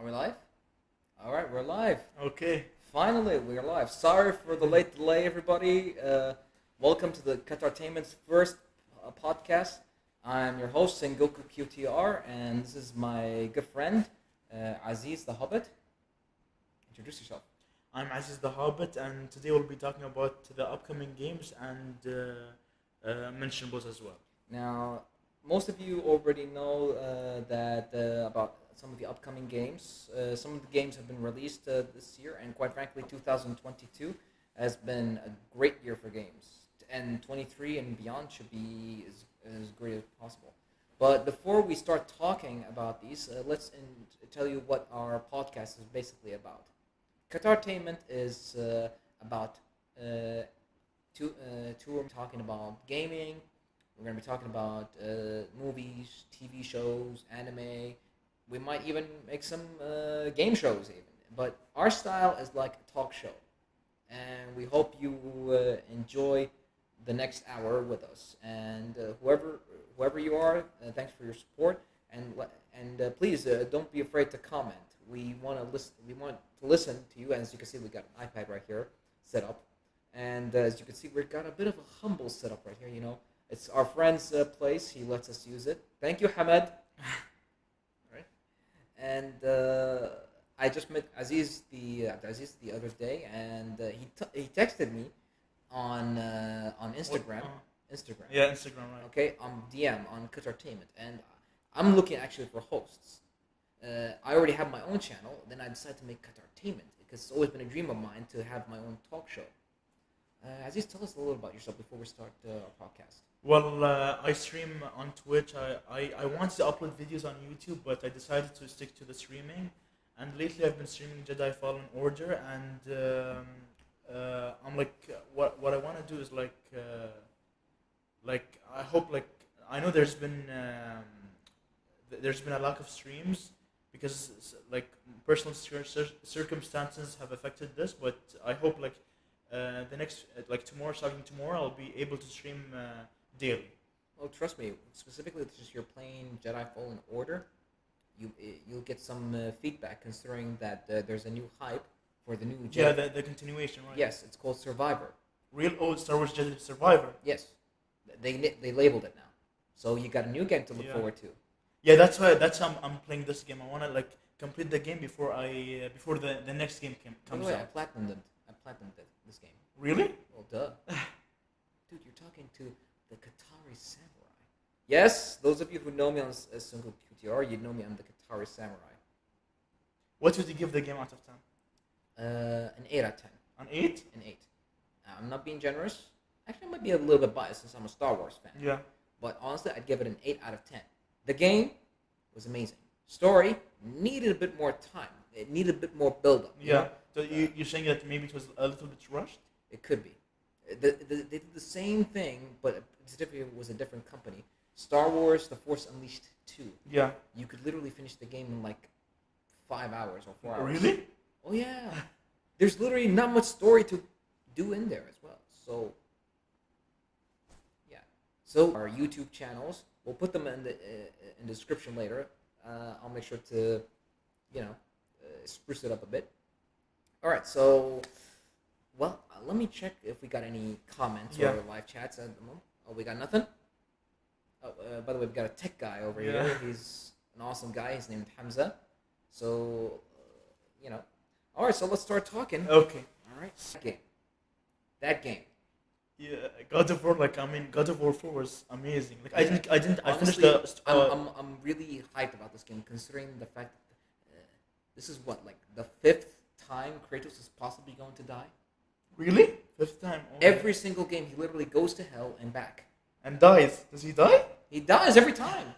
Are we live? All right, we're live. Okay. Finally, we're live. Sorry for the late delay, everybody. Welcome to the Qatartainment's first podcast. I'm your host, Sengoku QTR, and this is my good friend, Aziz the Hobbit. Introduce yourself. I'm Aziz the Hobbit, and today we'll be talking about the upcoming games and mentionables as well. Now, most of you already know about some of the upcoming games. Some of the games have been released this year, and quite frankly, 2022 has been a great year for games. And 23 and beyond should be as great as possible. But before we start talking about these, let's tell you what our podcast is basically about. Qatartainment is about we're talking about gaming. We're going to be talking about movies, TV shows, anime. We might even make some game shows even. But our style is like a talk show. And we hope you enjoy the next hour with us. And whoever you are, thanks for your support. And please don't be afraid to comment. We want to listen to you. As you can see, we got an iPad right here set up. And as you can see, we've got a bit of a humble setup right here, you know. It's our friend's place. He lets us use it. Thank you, Hamed. Right. And I just met Aziz the other day, and he texted me on Instagram. Instagram. Yeah, Instagram, right. Okay, on DM on Qatartainment, and I'm looking actually for hosts. I already have my own channel. Then I decided to make Qatartainment because it's always been a dream of mine to have my own talk show. Aziz, tell us a little about yourself before we start our podcast. Well, I stream on Twitch. I wanted to upload videos on YouTube, but I decided to stick to the streaming. And lately I've been streaming Jedi Fallen Order, and I'm like, what I want to do is like I hope I know there's been a lack of streams because like personal circumstances have affected this, but I hope the next starting tomorrow I'll be able to stream daily. Oh, trust me. Specifically, if you're playing Jedi Fallen Order, you'll get some feedback considering that there's a new hype for the new Jedi. Yeah, the continuation, right? Yes, it's called Survivor. Real old Star Wars Jedi Survivor. Yes, they labeled it now, so you got a new game to look forward to. Yeah, that's why I'm playing this game. I want to complete the game before the next game comes out. I platinumed this game. Really? Well, duh. Dude, you're talking to the Qatari Samurai. Yes, those of you who know me on Single QTR, you know me. I'm the Qatari Samurai. What would you give the game out of 10? An 8 out of 10. An 8? An 8. I'm not being generous. Actually, I might be a little bit biased since I'm a Star Wars fan. Yeah. But honestly, I'd give it an 8 out of 10. The game was amazing. Story needed a bit more time. It needed a bit more build-up. Yeah. So you're saying that maybe it was a little bit rushed? It could be. They did the same thing, but it was a different company. Star Wars: The Force Unleashed 2. Yeah. You could literally finish the game in 5 hours or 4 hours. Really? Oh yeah. There's literally not much story to do in there as well. So yeah. So our YouTube channels, we'll put them in the description later. I'll make sure to, spruce it up a bit. All right. So, well, let me check if we got any comments or live chats at the moment. Oh, we got nothing. Oh, by the way, we got a tech guy over here. He's an awesome guy. He's named Hamza. So, All right, so let's start talking. Okay. All right. That game. Yeah, God of War. God of War 4 was amazing. I Honestly, finished the. I'm really hyped about this game, considering the fact that this is the 5th time Kratos is possibly going to die. Really? 5th time. Oh, every single game, he literally goes to hell and back. And dies. Does he die? He dies every time.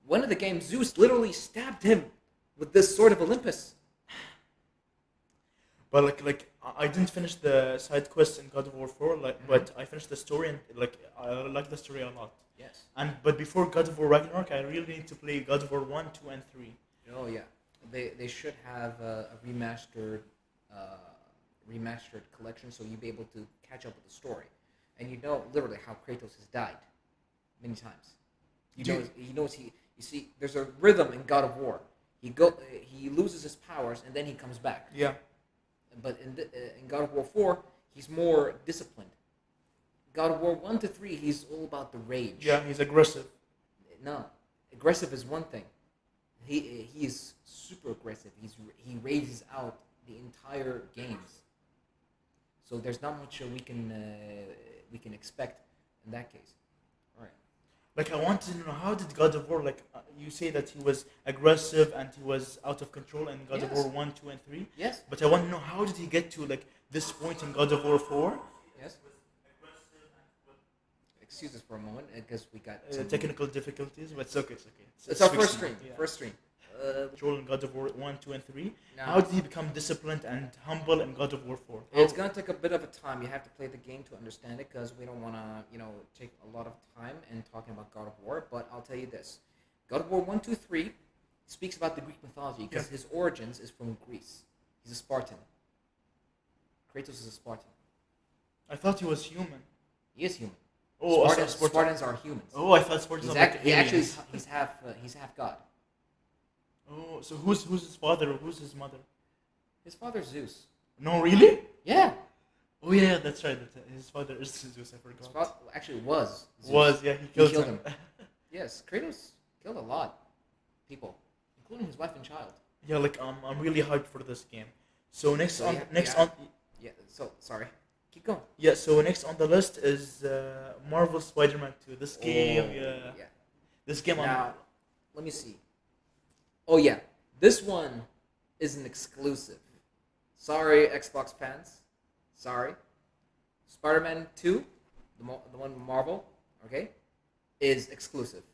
One of the games, Zeus literally stabbed him with this sword of Olympus. But I didn't finish the side quests in God of War 4, but I finished the story and I like the story a lot. Yes. But before God of War Ragnarok, I really need to play God of War 1, 2, and 3. Oh yeah, they should have a remastered collection, so you'll be able to catch up with the story, and you know literally how Kratos has died many times. You see, there's a rhythm in God of War. he loses his powers and then he comes back. Yeah. But in God of War 4, he's more disciplined. God of War 1 to 3, he's all about the rage. Yeah, he's aggressive. No, aggressive is one thing. He is super aggressive. He rages out the entire games. So there's not much we can expect in that case. All right. Like, I wanted to know, how did God of War, like, you say that he was aggressive and he was out of control in God of Yes. War 1, 2, and 3. Yes. But I want to know, how did he get to, like, this point in God of War 4? Yes. Excuse us for a moment because we got some Technical difficulties, but it's okay. It's our fixed first stream. now. Yeah. First stream. Control in God of War 1, 2, and 3. Now, How did he become disciplined and humble in God of War 4? it's gonna take a bit of a time. You have to play the game to understand it because we don't want to, take a lot of time in talking about God of War. But I'll tell you this: God of War 1, 2, 3 speaks about the Greek mythology because his origins is from Greece. He's a Spartan. Kratos is a Spartan. I thought he was human. He is human. Oh, Spartans are humans. Oh, I thought Spartans are like aliens. He's half god. Oh, so who's his father or who's his mother? His father's Zeus. No, really? Yeah. Oh yeah, that's right. His father is Zeus. I forgot. Actually was. Zeus. He killed him. Yes, Kratos killed a lot of people, including his wife and child. Yeah, like I'm really hyped for this game. So next on. Yeah. So sorry. Keep going. Yeah. So next on the list is Marvel Spider-Man 2. This game. Yeah. This game. Now, let me see. Oh yeah, this one is an exclusive. Sorry, Xbox fans. Sorry. Spider-Man 2, the one with Marvel, okay, is exclusive.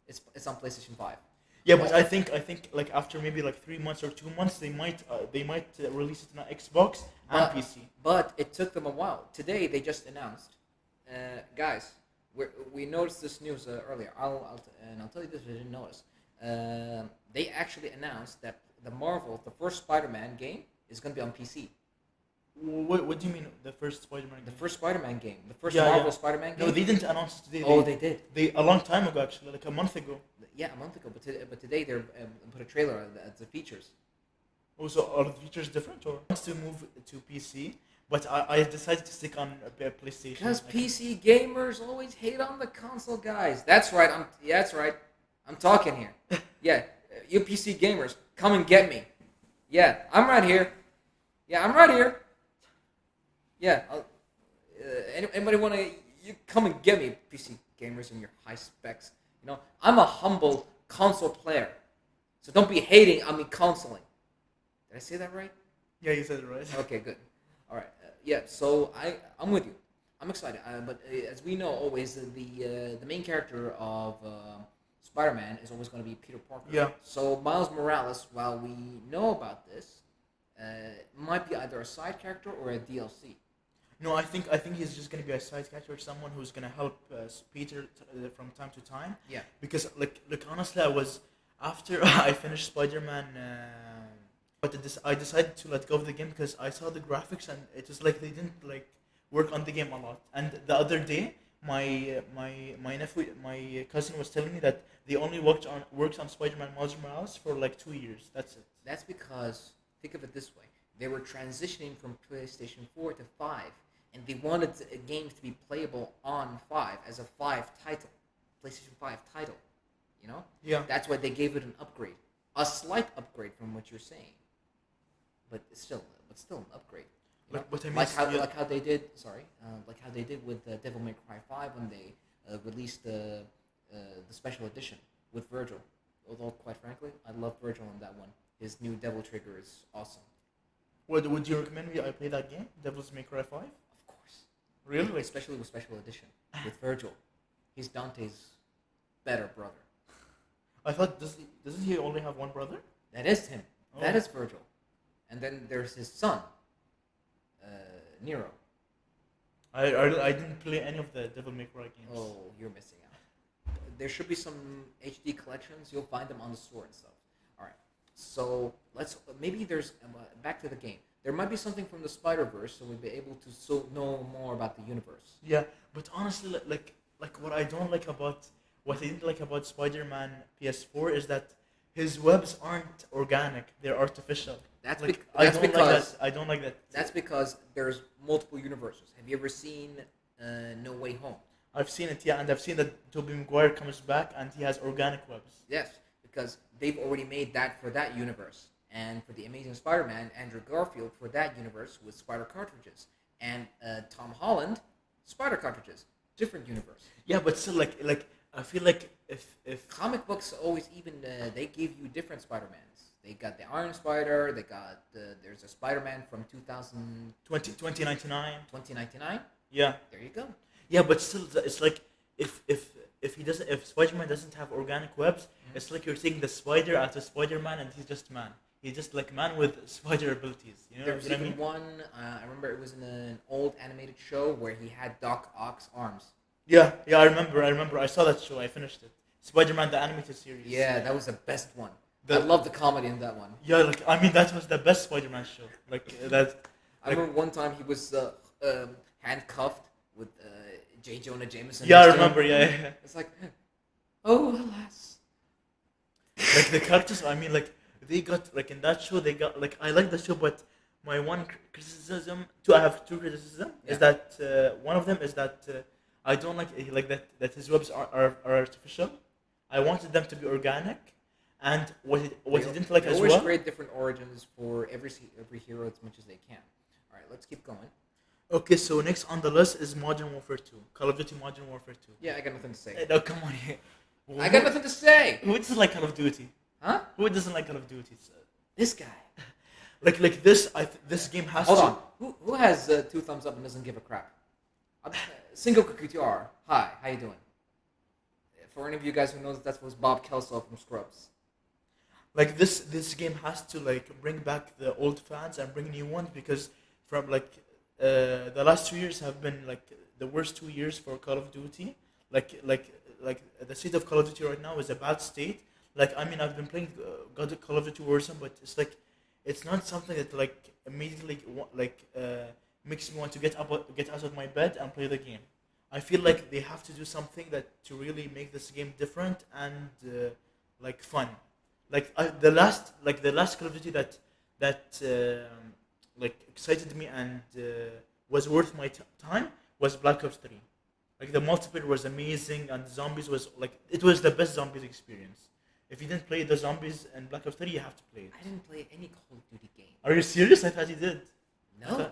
It's on PlayStation 5. Yeah, but I think like after maybe like 3 months or 2 months, they might release it on Xbox and PC. But it took them a while. Today they just announced, guys. We noticed this news earlier. I'll tell you this if you didn't notice. They actually announced that the first Spider-Man game is going to be on PC. What do you mean, the first Spider-Man game? The first Spider-Man game. The first Marvel Spider-Man game? No, they didn't announce it today. They did. A long time ago, actually, like a month ago. Yeah, a month ago. But today they put a trailer at the features. Oh, so are the features different? Or wants to move to PC, but I decided to stick on PlayStation. Because PC gamers always hate on the console guys. That's right. I'm talking here. Yeah, you PC gamers, come and get me. Yeah, I'm right here. Yeah, anybody want to? You come and get me, PC gamers, and your high specs. I'm a humble console player, so don't be hating on me consoling. Did I say that right? Yeah, you said it right. Okay, good. All right. Yeah, so I'm with you. I'm excited. But as we know, always the main character of Spider-Man is always going to be Peter Parker. Yeah. So Miles Morales, while we know about this, might be either a side character or a DLC. No, I think he's just gonna be a side character, someone who's gonna help Peter from time to time. Yeah. Because like honestly, I was after I finished Spider-Man, but I decided to let go of the game because I saw the graphics and it was like they didn't like work on the game a lot. And the other day, my nephew, my cousin was telling me that they only worked on Spider-Man Miles Morales for like 2 years. That's it. That's because, think of it this way, they were transitioning from PlayStation 4 to 5, and they wanted a game to be playable on 5 as a 5 title, PlayStation 5 title, Yeah. That's why they gave it an upgrade, a slight upgrade from what you're saying, but still an upgrade. Like how they did with Devil May Cry 5 when they released the special edition with Virgil. Although, quite frankly, I love Virgil on that one. His new Devil Trigger is awesome. Would you recommend me I play that game, Devil's May Cry 5? Of course. Really? Especially with special edition with Virgil. He's Dante's better brother. I thought doesn't he only have one brother? That is him. Oh. That is Virgil. And then there's his son, Nero. I didn't play any of the Devil May Cry games. Oh, you're missing out. There should be some HD collections. You'll find them on the store and stuff. All right. So maybe there's back to the game. There might be something from the Spider-Verse, so we'll be able to know more about the universe. Yeah, but honestly, like what I didn't like about Spider-Man PS4 is that his webs aren't organic; they're artificial. That's Like bec- I that's don't because like that. I don't like that. that's because there's multiple universes. Have you ever seen No Way Home? I've seen it, yeah, and I've seen that Tobey Maguire comes back and he has organic webs. Yes, because they've already made that for that universe, and for the Amazing Spider-Man, Andrew Garfield for that universe with spider cartridges, and Tom Holland, spider cartridges, different universe. Yeah, but still, like I feel like if Comic books always even they give you different Spider-Mans. They got the Iron Spider. They got there's a Spider-Man from 2099. 2099. Yeah, There you go. yeah, but still, it's like if Spider-Man doesn't have organic webs, it's like you're taking the spider out of Spider-Man and he's just man. He's just like man with spider abilities. You know There was what I even mean? one. I remember it was in an old animated show where he had Doc Ock's arms. Yeah, I remember. I saw that show. I finished it. Spider-Man the animated series. Yeah, that was the best one. The- I love the comedy in that one. Yeah, like I mean that was the best Spider-Man show. Like that. I remember one time he was handcuffed with J. Jonah Jameson. Yeah, I next to him. remember. Yeah. It's like, oh alas. Like the characters. I mean, like they got like in that show. They got like I like the show, but my one criticism. I have two criticism. Is Yeah. that one of them is that I don't like that his webs are artificial. I wanted them to be organic, and what he didn't like They as always well. create different origins for every hero as much as they can. All right, let's keep going. Okay, so next on the list is Modern Warfare 2. Call of Duty Modern Warfare 2. Yeah, I got nothing to say. Hey, no, come on here. I got nothing to say. Who doesn't like Call of Duty? Huh? Who doesn't like Call of Duty? This guy. Like this, this game has Hold to. on. Who has two thumbs up and doesn't give a crap? Single QTR. Hi, how you doing? For any of you guys who knows, that was Bob Kelso from Scrubs. Like this game has to like bring back the old fans and bring new ones because from like the last 2 years have been like the worst 2 years for Call of Duty. Like the state of Call of Duty right now is a bad state. Like I mean I've been playing Call of Duty Warzone, but it's like it's not something that like immediately makes me want to get out of my bed and play the game. I feel like they have to do something that to really make this game different and like fun. Like the last Call of Duty that like excited me and was worth my time was Black Ops 3. Like the multiplayer was amazing and the zombies was like it was the best zombies experience. If you didn't play the zombies in Black Ops 3, you have to play it. I didn't play any Call of Duty game. Are you serious? I thought you did. No.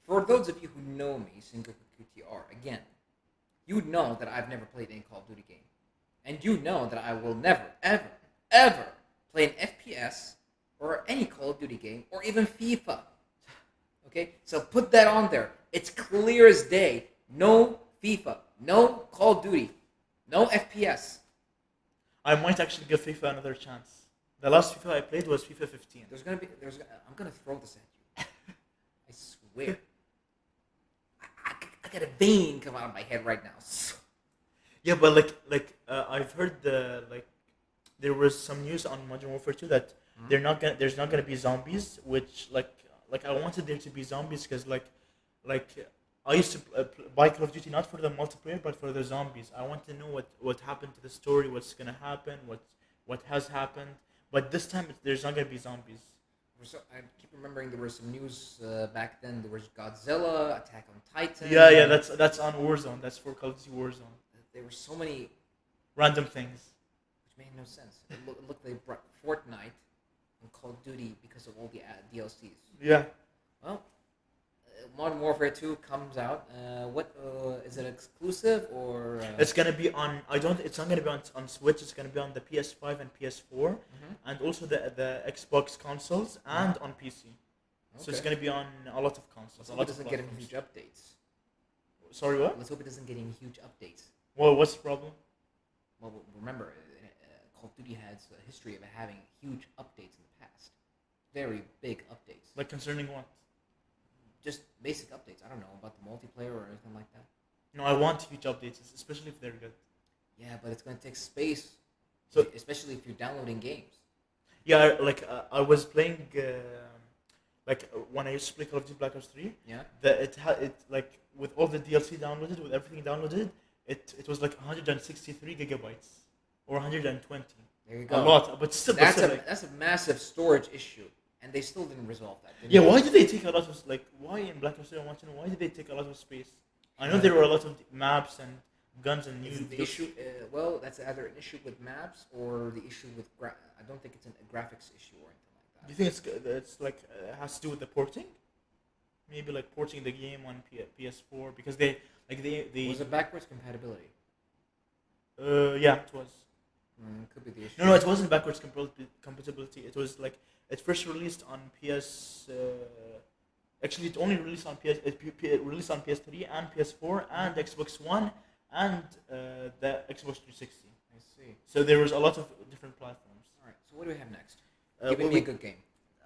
For those of you who know me, Single QTR, again, you know that I've never played any Call of Duty game. And you know that I will never, ever, ever play an FPS or any Call of Duty game or even FIFA. Okay? So put that on there. It's clear as day. No FIFA. No Call of Duty. No FPS. I might actually give FIFA another chance. The last FIFA I played was FIFA 15. I'm gonna throw this at you. I swear. I got a vein come out of my head right now. Yeah, but I've heard there was some news on Modern Warfare 2 that there's not gonna be zombies, which like I wanted there to be zombies because like I used to buy Call of Duty not for the multiplayer but for the zombies. I want to know what happened to the story, what's gonna happen, what has happened. But this time there's not gonna be zombies. So I keep remembering there was some news back then. There was Godzilla, Attack on Titan. Yeah, that's on Warzone. That's for Call of Duty Warzone. There were so many Random things. which made no sense. It looked they brought Fortnite and Call of Duty because of all the DLCs. Yeah. Well, Modern Warfare 2 comes out. What is it exclusive or? It's gonna be on. It's not gonna be on Switch. It's gonna be on the PS5 and PS4, and also the Xbox consoles and on PC. So it's gonna be on a lot of consoles. Let's hope it doesn't get any huge updates. Sorry, what? Let's hope it doesn't get any huge updates. Well, what's the problem? Well, remember, Call of Duty has a history of having huge updates in the past. Very big updates. Like concerning what? Just basic updates. I don't know about the multiplayer or anything like that. No, I want huge updates, especially if they're good. Yeah, but it's going to take space. So, especially if you're downloading games. yeah, I was playing when I used to play Call of Duty Black Ops 3. Yeah. It like with all the DLC downloaded, with everything downloaded, it was like 163 gigabytes or 120. There you a go. lot. But still, That's a massive storage issue, and they still didn't resolve that. yeah. Why did they take a lot of why in Black Ops 3 I want to know why did they take a lot of space? I know there were a lot of maps and guns and new. Is it the issue? Well, that's either an issue with maps or the issue with. I don't think it's a graphics issue or anything like that. Do you think it's has to do with the porting? Maybe like porting the game on PS4 because they Was it backwards compatibility? Yeah, it was. Could be the issue. No, it wasn't backwards compatibility. It was like it first released on PS. Actually, it only released on released on PS3 and PS4 and Xbox One and the Xbox 360. I see. So there was a lot of different platforms. All right. So what do we have next? Give me a good game.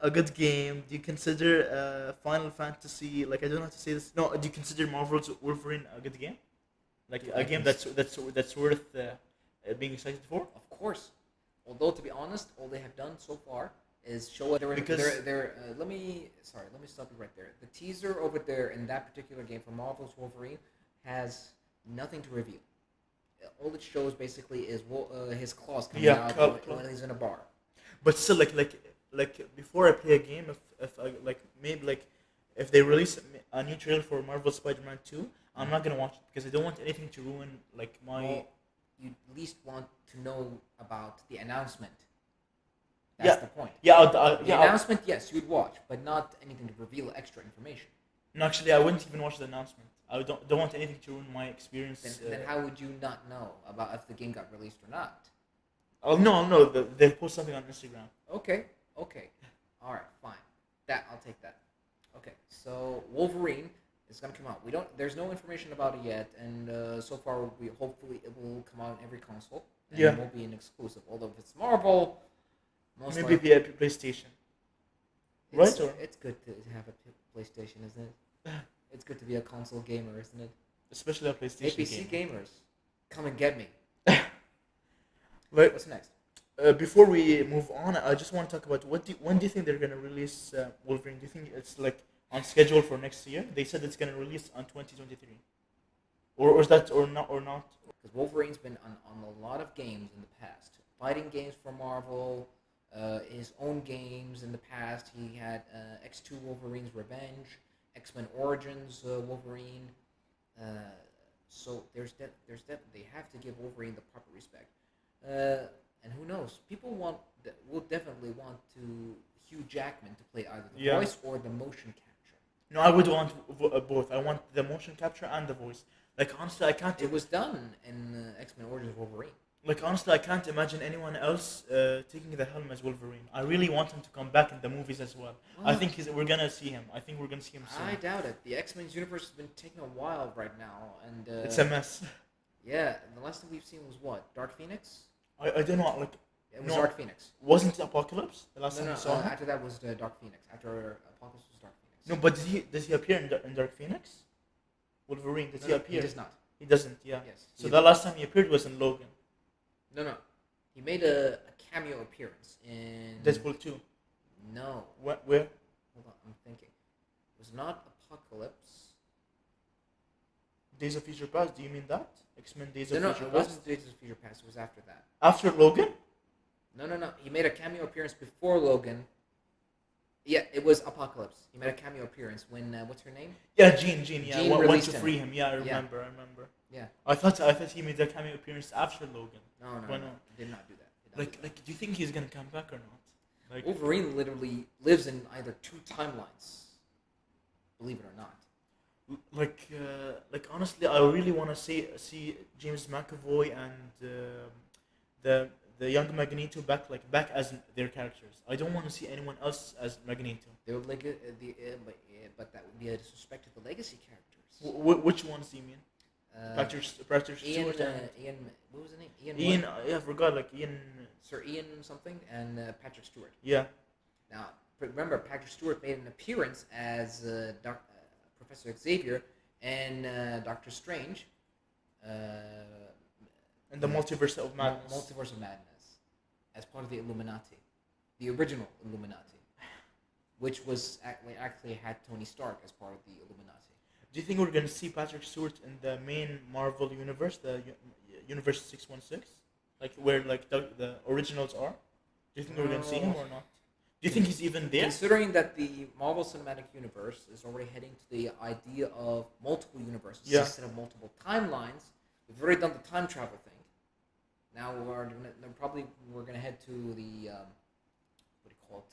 A good game. Do you consider Final Fantasy? Like I don't know how to say this. No. Do you consider Marvel's Wolverine a good game? Like a game that's worth being excited for? Of course. Although to be honest, all they have done so far is show it. Let me stop you right there. The teaser over there in that particular game for Marvel's Wolverine has nothing to reveal. All it shows basically is his claws coming out when he's in a bar. But still, like before I play a game, if I if they release a new trailer for Marvel Spider-Man 2, I'm not gonna watch it because I don't want anything to ruin my. Well, you at least want to know about the announcement. That's the point. The announcement, yes, you'd watch, but not anything to reveal extra information. No, actually, I wouldn't even watch the announcement. I don't want anything to ruin my experience. Then how would you not know about if the game got released or not? I'll know. They'll post something on Instagram. Okay. All right, fine. I'll take that. Okay, so Wolverine is gonna come out. There's no information about it yet, and so far hopefully it will come out on every console. And it won't be an exclusive. Although if it's Marvel, maybe via PlayStation. It's good to have a PlayStation, isn't it? It's good to be a console gamer, isn't it? Especially a PlayStation APC gamers, come and get me. But what's next? Before we move on, I just want to talk about when do you think they're gonna release Wolverine? Do you think it's on schedule for next year? They said it's gonna release on 2023, or is that or not? Because Wolverine's been on a lot of games in the past, fighting games for Marvel. His own games in the past. He had X2 Wolverine's Revenge, X-Men Origins Wolverine. So they have to give Wolverine the proper respect. And who knows? People will definitely want Hugh Jackman to play either the voice or the motion capture. No, I would want both. I want the motion capture and the voice. Honestly, I can't. It was done in X-Men Origins Wolverine. Honestly, I can't imagine anyone else taking the helm as Wolverine. I really want him to come back in the movies as well. I think we're gonna see him. I think we're gonna see him soon. I doubt it. The X-Men's universe has been taking a while right now, and it's a mess. Yeah, the last thing we've seen was what? Dark Phoenix? I don't know. It was Dark Phoenix. Wasn't it Apocalypse the last time we saw him? After that was the Dark Phoenix. After Apocalypse was Dark Phoenix. No, but does he appear in Dark Phoenix? Wolverine, does he appear? He does not. He doesn't, yeah. Yes. So the last time he appeared was in Logan. No. He made a cameo appearance in... Deadpool 2. No. Where? Hold on, I'm thinking. It was not Apocalypse. Days of Future Past, do you mean that? X-Men Days of Future Past? No, it wasn't Days of Future Past, it was after that. After Logan? No. He made a cameo appearance before Logan. Yeah, it was Apocalypse. He made a cameo appearance when, what's her name? Yeah, Jean, yeah. Jean went to free him. Yeah, I remember. Yeah. I thought he made a cameo appearance after Logan. No. He did not do that. Do you think he's gonna come back or not? Wolverine literally lives in either two timelines. Believe it or not. Honestly, I really want to see James McAvoy and the young Magneto back as their characters. I don't want to see anyone else as Magneto. They would but that would be a disrespect to the legacy characters. Which ones do you mean? Patrick Stewart. Ian, what was his name? Ian. I forgot. Ian. Sir Ian something and Patrick Stewart. Yeah. Now remember, Patrick Stewart made an appearance as Professor Xavier and Doctor Strange. In the Multiverse of Madness. Multiverse of Madness, as part of the Illuminati, the original Illuminati, which was actually had Tony Stark as part of the Illuminati. Do you think we're going to see Patrick Stewart in the main Marvel universe, the Universe 616? like where like the originals are? Do you think we're gonna see him or not? Do you think he's even there? Considering that the Marvel Cinematic Universe is already heading to the idea of multiple universes instead of multiple timelines, we've already done the time travel thing. Now we're gonna head to the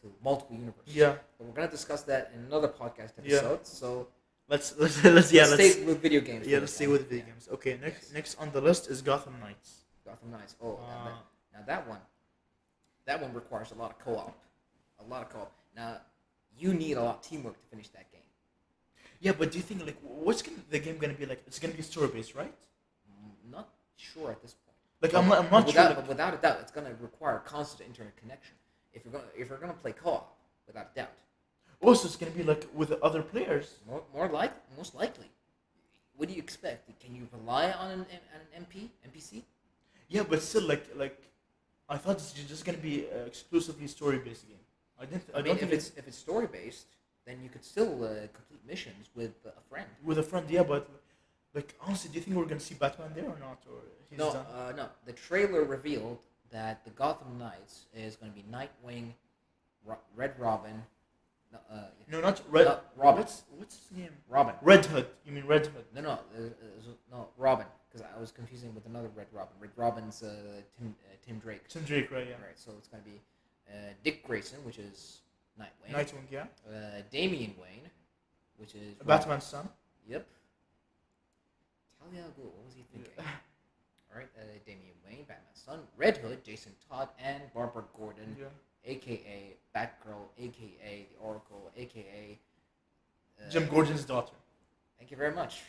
to multiple universes. Yeah. But we're gonna discuss that in another podcast episode. Yeah. So let's stay with video games. Yeah, let's stay with video games. Okay, next on the list is Gotham Knights. Gotham Knights. Oh, now that one requires a lot of co-op. A lot of co-op. Now, you need a lot of teamwork to finish that game. Yeah, but do you think like the game gonna be like? It's gonna be story based, right? Not sure at this point. Like I'm not sure. But without a doubt, it's gonna require constant internet connection. If you're gonna play co-op, without a doubt. Also, it's gonna be like with other players. Most likely. What do you expect? Can you rely on an NPC? Yeah, but still, like I thought it's just gonna be exclusively story based game. I don't think if it's story based, then you could still complete missions with a friend. With a friend, yeah, but like honestly, do you think we're gonna see Batman there or not? Or he's done? No. The trailer revealed that the Gotham Knights is going to be Nightwing, Red Robin. No, not Red. Robin. What's his name? Robin. Red Hood. You mean Red Hood? No, Robin. Because I was confusing with another Red Robin. Red Robin's Tim Drake. Tim Drake, right? Yeah. Right. So it's going to be Dick Grayson, which is Nightwing. Nightwing, yeah. Damian Wayne, which is Batman's son. Yep. Talia al Ghul. What was he thinking? All right, Damian Wayne, Batman's son, Red Hood, Jason Todd, and Barbara Gordon, a.k.a. Batgirl, a.k.a. the Oracle, a.k.a. Jim Gordon's daughter. Thank you very much.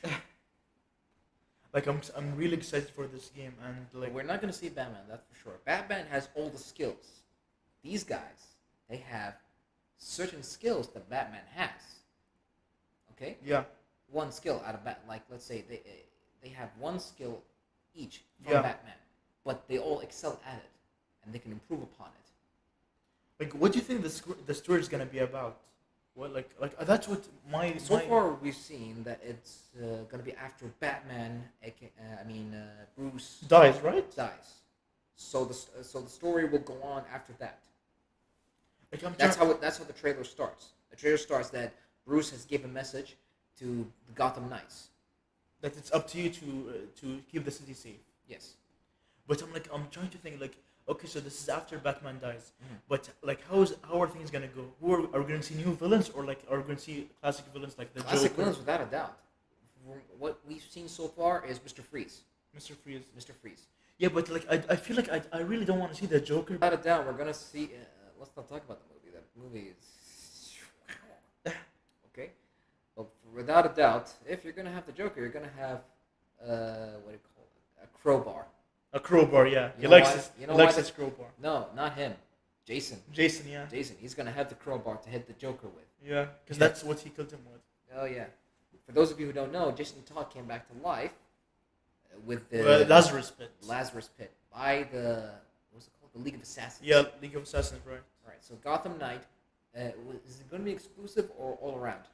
Like I'm really excited for this game, and like we're not going to see Batman, that's for sure. Batman has all the skills. These guys, they have certain skills that Batman has. Okay. Yeah. One skill out of like let's say they have one skill each from Batman, but they all excel at it, and they can improve upon it. Like, what do you think the story is gonna be about? What like that's what So far we've seen that it's gonna be after Batman, Bruce dies, right? Dies. So the story will go on after that. Like, that's how the trailer starts. The trailer starts that Bruce has given a message to the Gotham Knights. That it's up to you to keep the city safe. Yes. But I'm trying to think like, okay, so this is after Batman dies. Mm-hmm. But like how are things gonna go? Are we gonna see new villains, or like are we gonna see classic villains like the classic Joker? Villains without a doubt. What we've seen so far is Mr. Freeze. Mr. Freeze. Mr. Freeze. Yeah, but like I feel like I really don't want to see the Joker. Without a doubt, we're gonna see. Let's not talk about the movie. That movie is okay. Well, without a doubt, if you're gonna have the Joker, you're gonna have what do you call it? A crowbar. A crowbar, yeah. He likes his crowbar. No, not him. Jason. Yeah. Jason. He's gonna have the crowbar to hit the Joker with. Yeah, because that's what he killed him with. Oh yeah. For those of you who don't know, Jason Todd came back to life with the Lazarus Pit. Lazarus Pit by the what's it called? The League of Assassins. Yeah, League of Assassins, right? All right. So Gotham Knight, is it going to be exclusive or all around?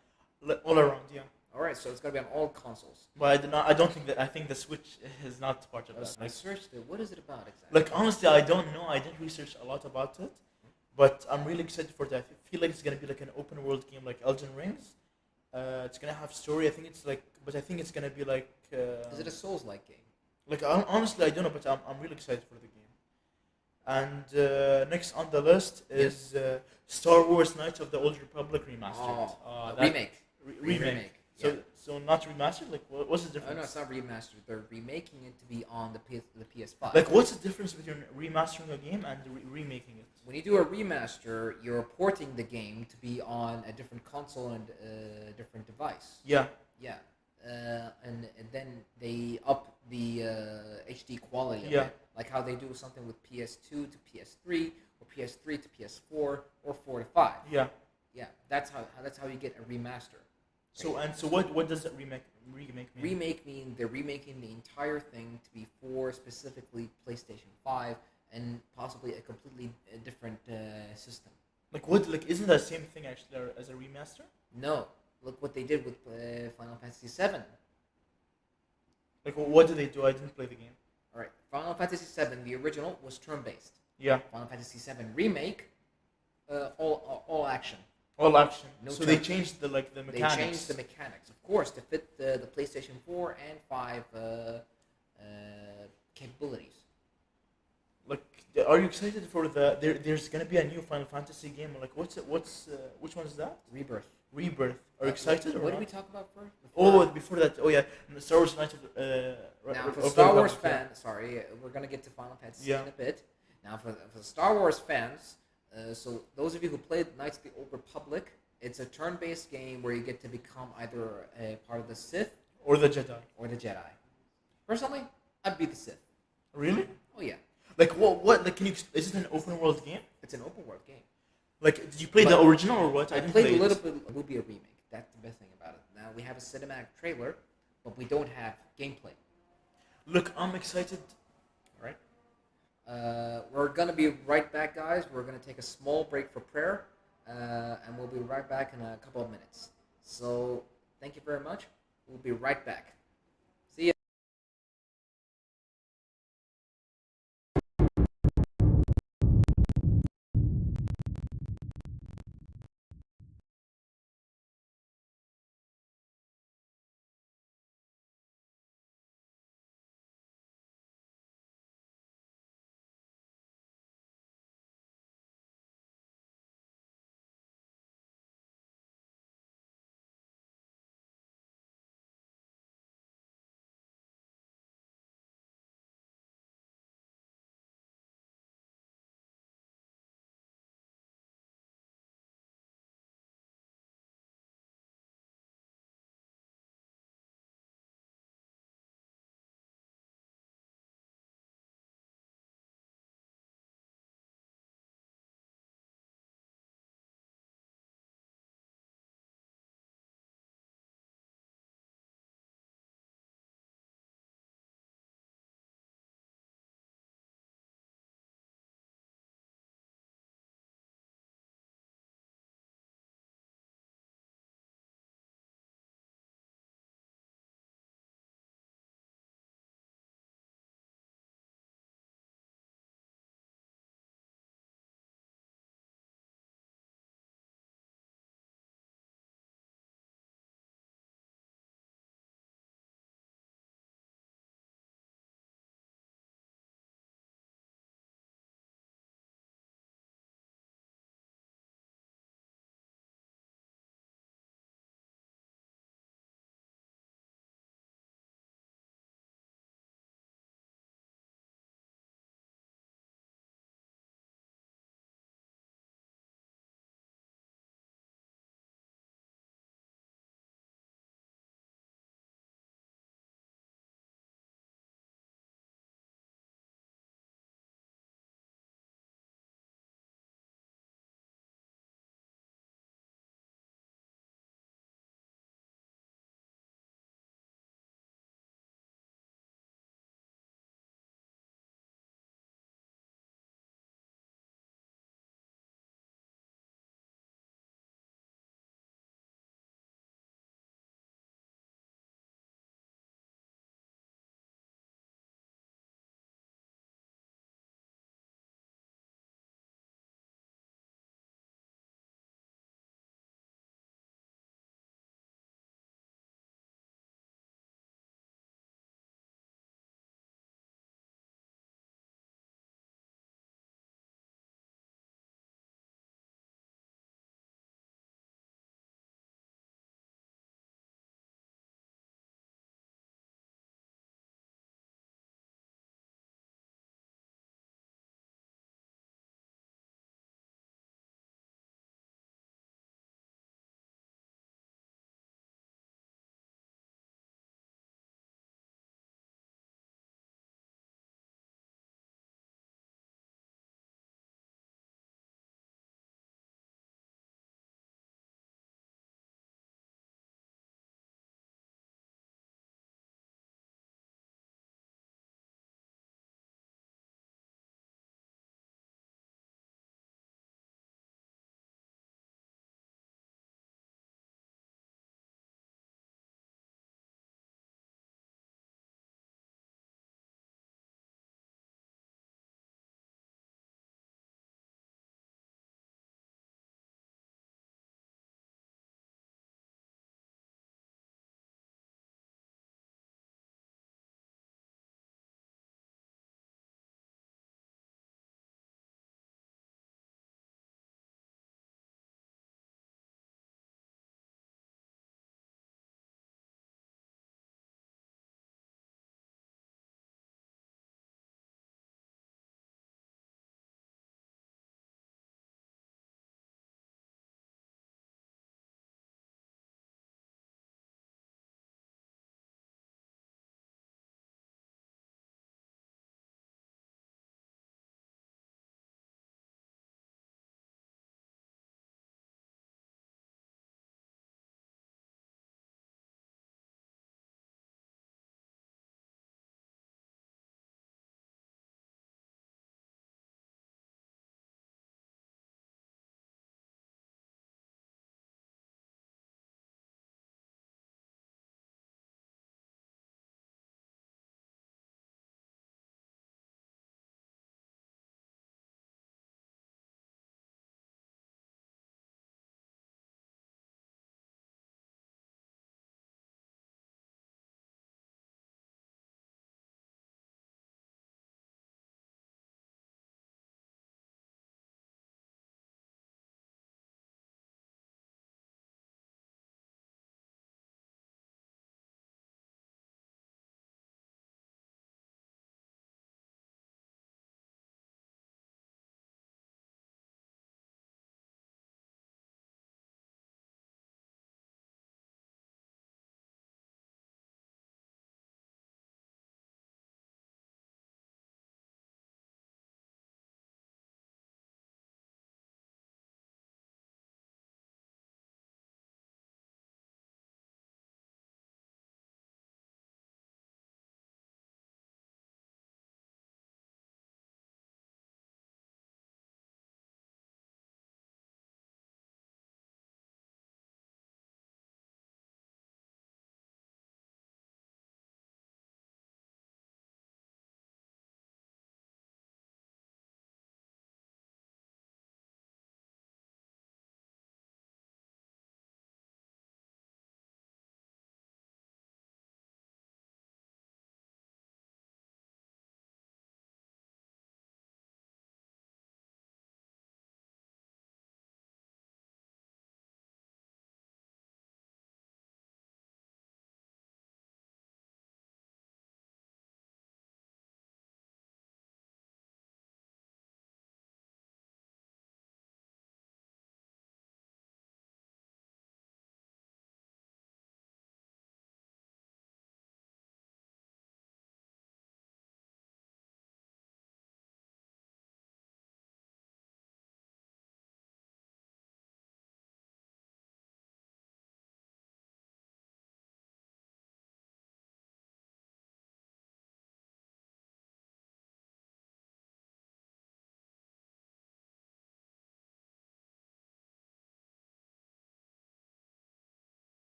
All around, yeah. All right. So it's going to be on all consoles. But I don't think that. I think the Switch is not part of that. I searched it. What is it about exactly? Like honestly, I don't know. I didn't research a lot about it, but I'm really excited for that. I feel like it's gonna be like an open world game, like Elden Rings. It's gonna have story. I think it's gonna be like. Is it a Souls-like game? Like honestly, I don't know, but I'm really excited for the game. And next on the list is Star Wars: Knights of the Old Republic remastered. Remake. So not remastered. Like what's the difference? Oh, no, it's not remastered. They're remaking it to be on the PS5. Like what's the difference between remastering a game and remaking it? When you do a remaster, you're porting the game to be on a different console and a different device. Yeah. Yeah. And then they up the HD quality of it. Like how they do something with PS2 to PS3 or PS3 to PS4 or 4 to 5. Yeah. Yeah. That's how you get a remaster. So what does that remake mean? Remake mean they're remaking the entire thing to be for specifically PlayStation 5 and possibly a completely different system. Like what? Like isn't that the same thing actually as a remaster? No. Look what they did with Final Fantasy VII. Like what did they do? I didn't play the game. All right. Final Fantasy VII, the original, was turn-based. Yeah, Final Fantasy VII remake, all action. all action. No So they turn. changed the They mechanics. changed the mechanics, of course, to fit the PlayStation 4 and 5 capabilities. Like, are you excited for there's gonna be a new Final Fantasy game? Like, which one is that? Rebirth. Rebirth. Are you excited or What not? did we talk about first? Before that, Star Wars Knights of Now, for of the Star Wars Republic, fans, sorry, we're gonna get to Final Fantasy Yeah. in a bit. Now, for the Star Wars fans, so those of you who played Knights of the Old Republic, it's a turn-based game where you get to become either a part of the Sith or the Jedi. or the Jedi. Personally, I'd be the Sith. Really? Oh yeah, Like what? Like, is it an open world game? it's an open world game. Like, did you play the But original or what? I didn't played play a it. little bit. It will be a remake. That's the best thing about it. Now we have a cinematic trailer, but we don't have gameplay. Look, I'm excited. All right. We're gonna be right back, guys. We're gonna take a small break for prayer, and we'll be right back in a couple of minutes. So thank you very much. We'll be right back. See you.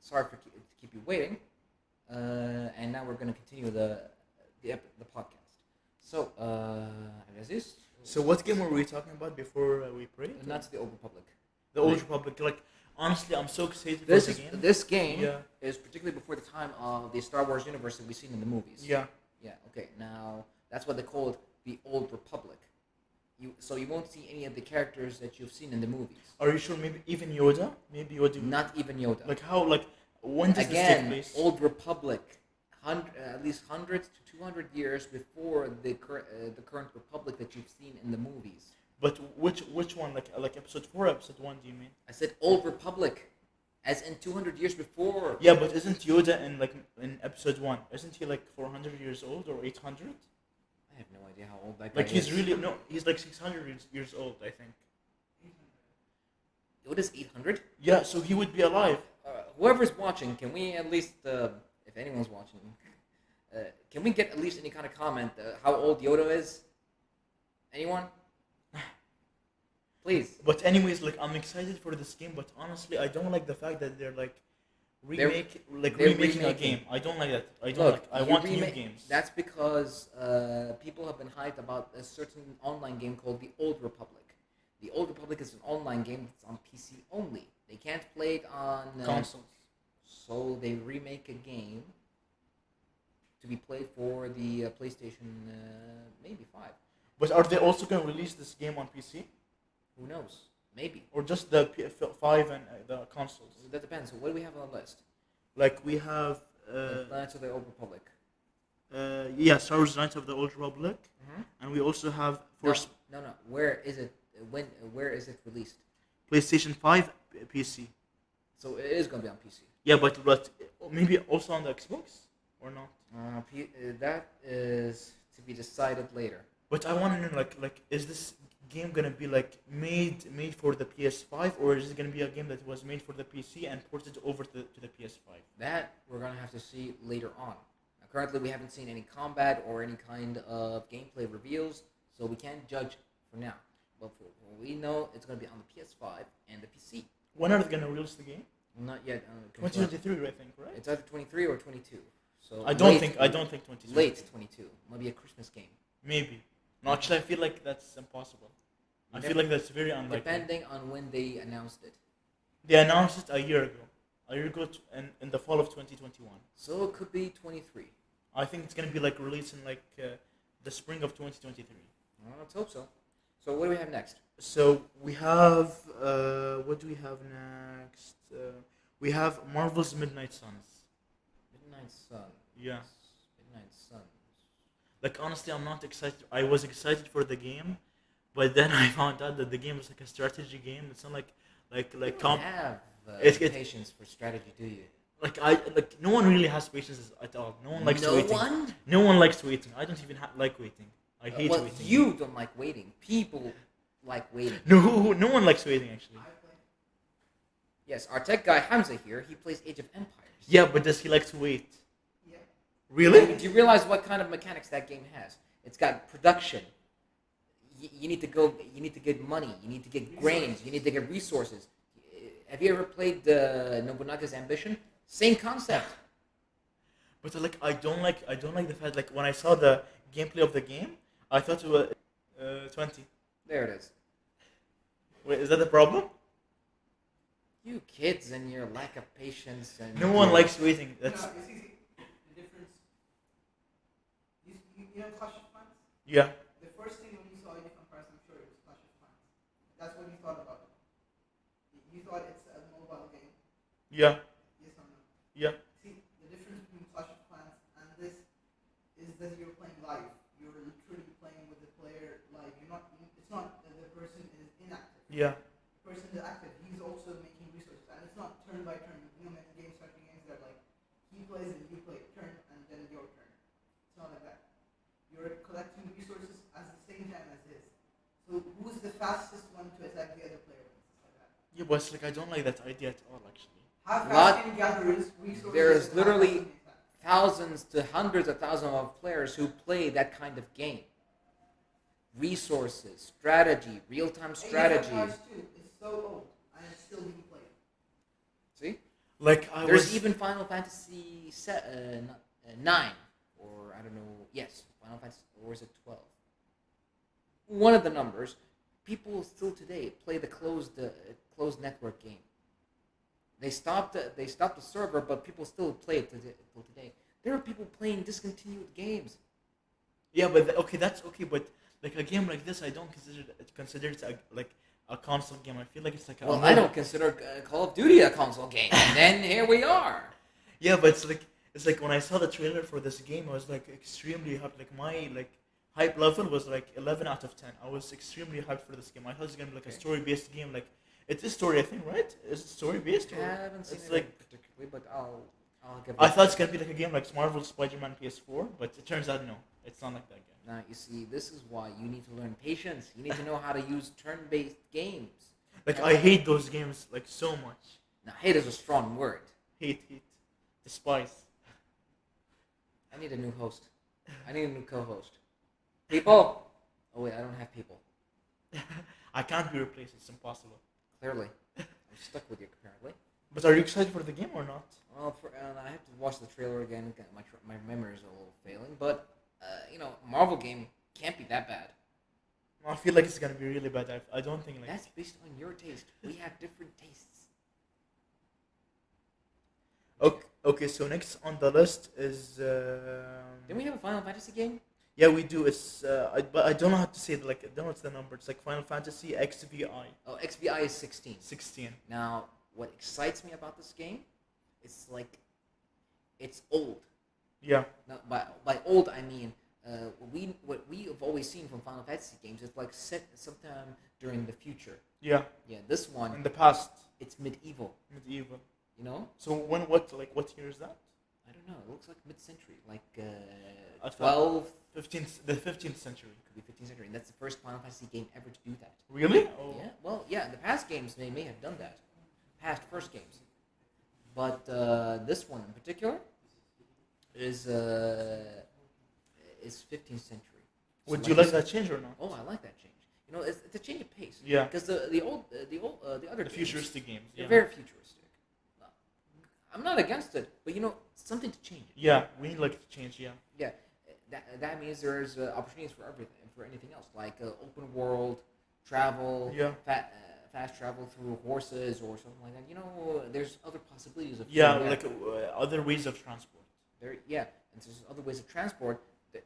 sorry for to keep you waiting. And now we're going to continue the podcast. So, Aziz, So what game were we talking about before we prayed? not to the Old Republic. The Old Republic. Like honestly, I'm so excited This for is the game. this game Yeah. is particularly before the time of the Star Wars universe that we've seen in the movies. Yeah. Yeah. Okay. Now that's what they call it, the Old Republic. So you won't see any of the characters that you've seen in the movies. Are you sure? Maybe even Yoda? Maybe Yoda. Not even Yoda. Like how? Like when does this take Again, place? Old Republic, at least 100 to 200 years before the current Republic that you've seen in the movies. But which one? Like episode 4, episode 1? Do you mean? I said Old Republic, as in 200 years before. Yeah, but isn't Yoda in episode 1? Isn't he like 400 years old or 800? I have no idea how old that guy Like is. he's like 600 years old, I think. Yoda's 800? Yeah, so he would be alive. Whoever's watching, can we at least, if anyone's watching, can we get at least any kind of comment how old Yoda is? Anyone? Please. But anyways, like I'm excited for this game, but honestly, I don't like the fact that they're like remaking a remaking. game. I don't like that. I don't Look, like. I want new games. That's because people have been hyped about a certain online game called the Old Republic. The Old Republic is an online game that's on PC only. They can't play it on Consoles. So they remake a game to be played for the PlayStation maybe 5. But are they also going to release this game on PC Who knows? Maybe. or just the 5 and the consoles? That depends. So what do we have on the list? Like we have, Knights of the Old Republic. yeah, Star Wars: Knights of the Old Republic, Mm-hmm. and we also have No, for no. Where is it? Where is it released? PlayStation 5, PC. So it is going to be on PC. Yeah, but maybe also on the Xbox or not? That is to be decided later. But I want to know, like, is this game gonna be like made for the PS5, or is it gonna be a game that was made for the PC and ported over to the PS5? That we're going to have to see later on. Currently, we haven't seen any combat or any kind of gameplay reveals, so we can't judge for now. But for we know, it's going to be on the PS5 and the PC. When are they gonna release the game? Not yet. Confirmed. 2023, I think, right? It's either 23 or 22. So I don't think 22. Late 22. Might be a Christmas game. Maybe. No, actually, I feel like that's impossible. I feel like that's very unlikely. Depending on when they announced it. They announced it a year ago, in the fall of 2021. So it could be 23. I think it's gonna be like released in like the spring of 2023. Let's hope so. So what do we have next? So we have what do we have next? We have Marvel's Midnight Suns. Midnight Sun. Yeah. Midnight Suns. Like honestly, I'm not excited. I was excited for the game, but then I found out that the game is like a strategy game. It's not like You don't have it- patience for strategy, do you? no one really has patience at all. No one likes waiting. one? No one likes waiting. I don't even like waiting. I hate Well, waiting. you don't like waiting. People like waiting. No one likes waiting actually. Yes, our tech guy Hamza here, he plays Age of Empires. Yeah, but does he like to wait? Yeah. Really? Do you realize what kind of mechanics that game has? It's got production. You need to go. You need to get money. You need to get grains. You need to get resources. Have you ever played Nobunaga's Ambition? Same concept. But I don't like the fact like when I saw the gameplay of the game, I thought it was 20. There it is. Wait, is that a problem? You kids and your lack of patience and No one likes waiting. That's No, you see the difference. You know Clash of Clans? yeah. The first thing when you saw Age of Empires, I'm sure it was Clash of Clans. That's what you thought about it. You thought it's a mobile game. Yeah. Yes or no? Yeah. See, the difference between Clash of Clans and this is that you're playing live. You're literally playing with the player live. You're not. It's not that the person is inactive. Yeah. The person is active. He's also making resources, and it's not turn by turn. You know, many games, certain games that like he plays and you play turn and then your turn. It's not like that. You're collecting resources at the same time as his. So who's the fastest one to attack the other player? It's like that. Yeah, but it's I don't like that idea at all actually. How Lot- fast can you gather resources? There's and how literally fast can you attack? thousands to hundreds of thousands of players who play that kind of game. Resources, strategy, real-time Age of strategy. Empires 2 is so old and it's still being played. See? Like There's even Final Fantasy 9, or I don't know. Yes, Final Fantasy, or is it 12? One of the numbers. People still today play the closed network game. They stopped the server, but people still play it till today. There are people playing discontinued games. Yeah, but okay, that's okay. But like a game like this, I don't consider it like a console game. I feel like it's like a Well, I don't consider Call of Duty a console game. And then here we are. Yeah, but it's like when I saw the trailer for this game, I was like extremely hyped. Like my hype level was like 11 out of 10. I was extremely hyped for this game. I thought it was gonna be like a story based game. Like it's a story, I think, right? Is it story based? I haven't seen it's it like particularly, but I'll give it. I thought it's gonna be like a game like Marvel Spider-Man PS4, but it turns out no, it's not like that game. Now you see, this is why you need to learn patience. You need to know how to use turn-based games. Like I hate those games like so much. Now, hate is a strong word. Hate, despise. I need a new host. I need a new co-host. People. Oh wait, I don't have people. I can't be replaced. It's impossible. Clearly, I'm stuck with you. Apparently. But are you excited for the game or not? Well, I have to watch the trailer again. My memory is a little failing, but Marvel game can't be that bad. I feel like it's gonna be really bad. I don't think like. That's based on your taste. We have different tastes. Okay. So next on the list is. Didn't we have a Final Fantasy game? Yeah, we do. It's but I don't know how to say it. Like I don't know what's the number. It's like Final Fantasy XVI. Oh, XVI is 16. 16. Now, what excites me about this game, it's like, it's old. Yeah. Now, by old I mean what we have always seen from Final Fantasy games is like set sometime during the future. Yeah. Yeah, this one In the past. it's medieval. Medieval. You know? So what year is that? I don't know. It looks like mid-century, like I thought 12th. 15th century. Could be 15th century, and that's the first Final Fantasy game ever to do that. Really? Oh. Yeah. Well, yeah. The past games they may have done that. Past first games, but this one in particular is 15th century. So Would you like that change or not? Oh, I like that change. You know, it's a change of pace. Yeah. Because the other The games, futuristic games. they're Yeah. very futuristic. I'm not against it, but something to change. Yeah, we need like to change. Yeah. Yeah, that means there's opportunities for everything, for anything else, like open world travel. Yeah. Fast travel through horses or something like that. There's other possibilities of Yeah, doing like that. other ways of transport. And there's other ways of transport.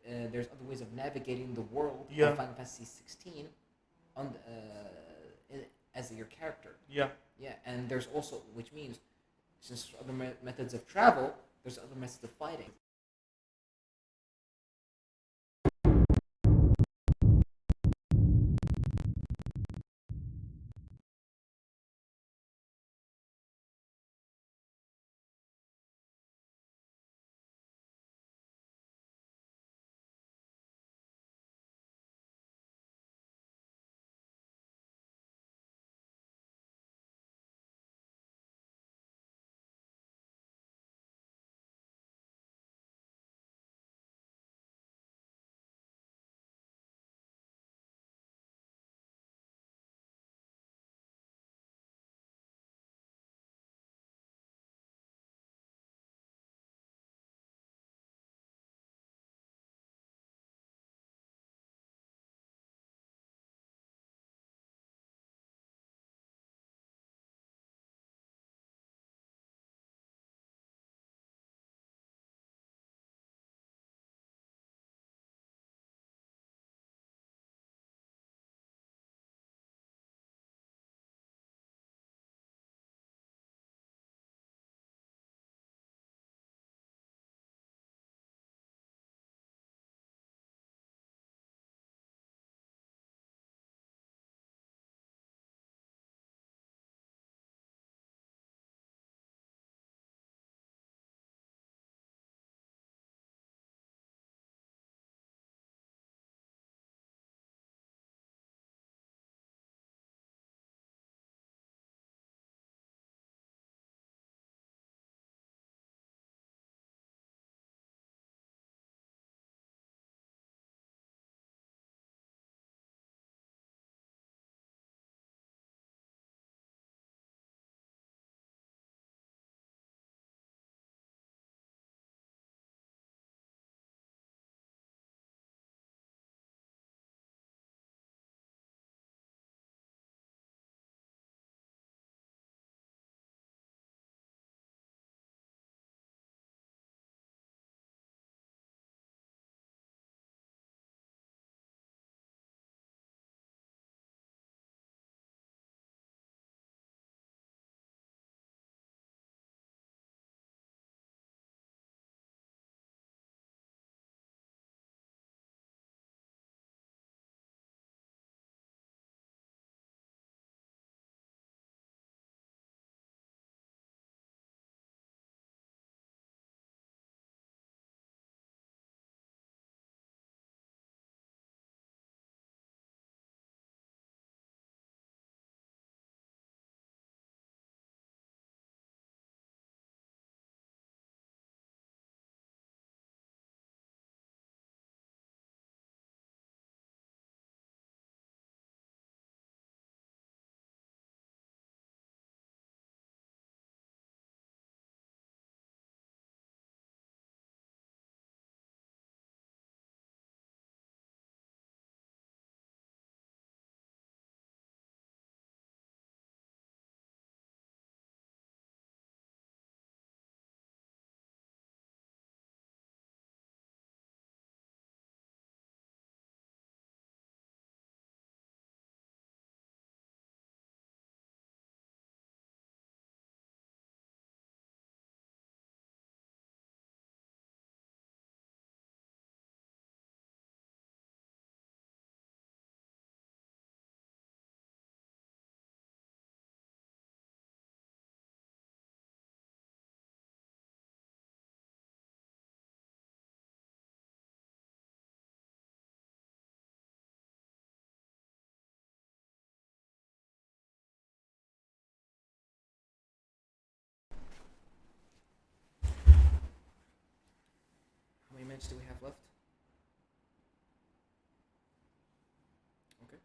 There's other ways of navigating the world Yeah. of Final Fantasy 16 as your character. Yeah. Yeah, and there's also, which means since there's other methods of travel, there's other methods of fighting. minutes do we have left? Okay.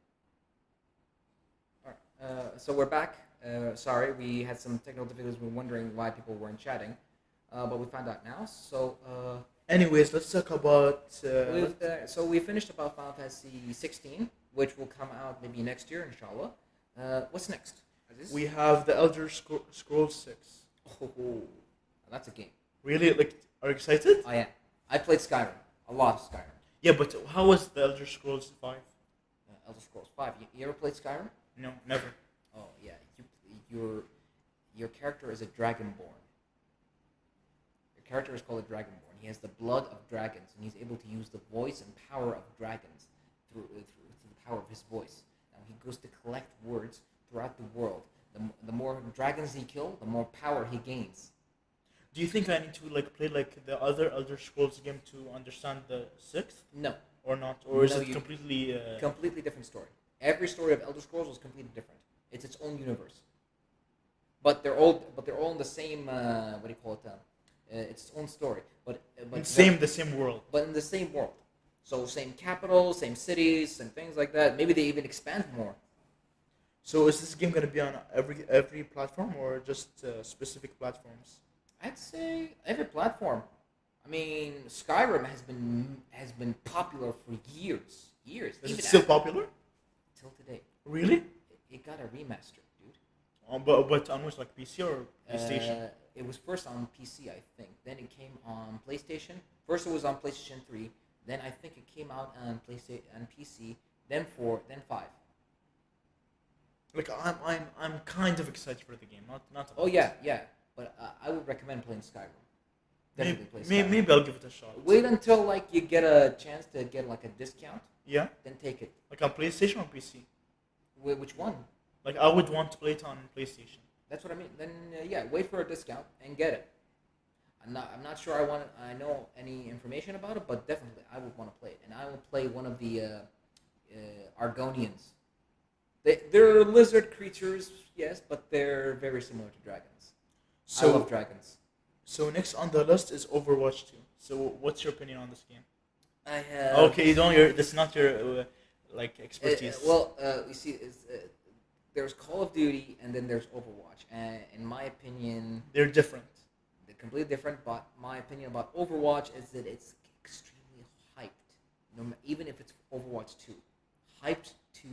All right. So we're back. Sorry, we had some technical difficulties. We were wondering why people weren't chatting, but we found out now. So. Anyways, let's talk about. So we finished about Final Fantasy 16, which will come out maybe next year, inshallah. What's next? We have the Elder Scrolls 6. Oh, that's a game. Really? Like, are you excited? I am. I played Skyrim. A lot of Skyrim. Yeah, but how was the Elder Scrolls 5? Elder Scrolls 5. You ever played Skyrim? No, never. Oh, yeah. Your character is a Dragonborn. Your character is called a Dragonborn. He has the blood of dragons, and he's able to use the voice and power of dragons through the power of his voice. Now, he goes to collect words throughout the world. The more dragons he kills, the more power he gains. Do you think I need to play the other Elder Scrolls game to understand the 6th? No. Or not? Or is it completely... Completely different story. Every story of Elder Scrolls is completely different. It's its own universe. But they're all in the same, what do you call it? It's its own story. But the same world. But in the same world. So same capital, same cities, and things like that. Maybe they even expand more. So is this game going to be on every platform or just specific platforms? I'd say every platform. I mean, Skyrim has been popular for years. Is it still popular? Till today. Really? It got a remaster, dude. But on which, PC or PlayStation? It was first on PC, I think. Then it came on PlayStation. First it was on PlayStation 3. Then I think it came out on PlayStation and PC. Then 4. Then 5. I'm kind of excited for the game, not. Oh yeah. But I would recommend playing Skyrim. Definitely play Skyrim. Maybe I'll give it a shot. Wait until you get a chance to get a discount. Yeah. Then take it. On PlayStation or PC? Which one? I would want to play it on PlayStation. That's what I mean. Then wait for a discount and get it. I'm not sure I know any information about it, but definitely I would want to play it, and I will play one of the Argonians. They're lizard creatures, yes, but they're very similar to dragons. I love dragons. So next on the list is Overwatch 2. So what's your opinion on this game? I have. Okay, that's not your expertise. You see, there's Call of Duty and then there's Overwatch, and in my opinion, they're different. They're completely different. But my opinion about Overwatch is that it's extremely hyped. Even if it's Overwatch 2, hyped to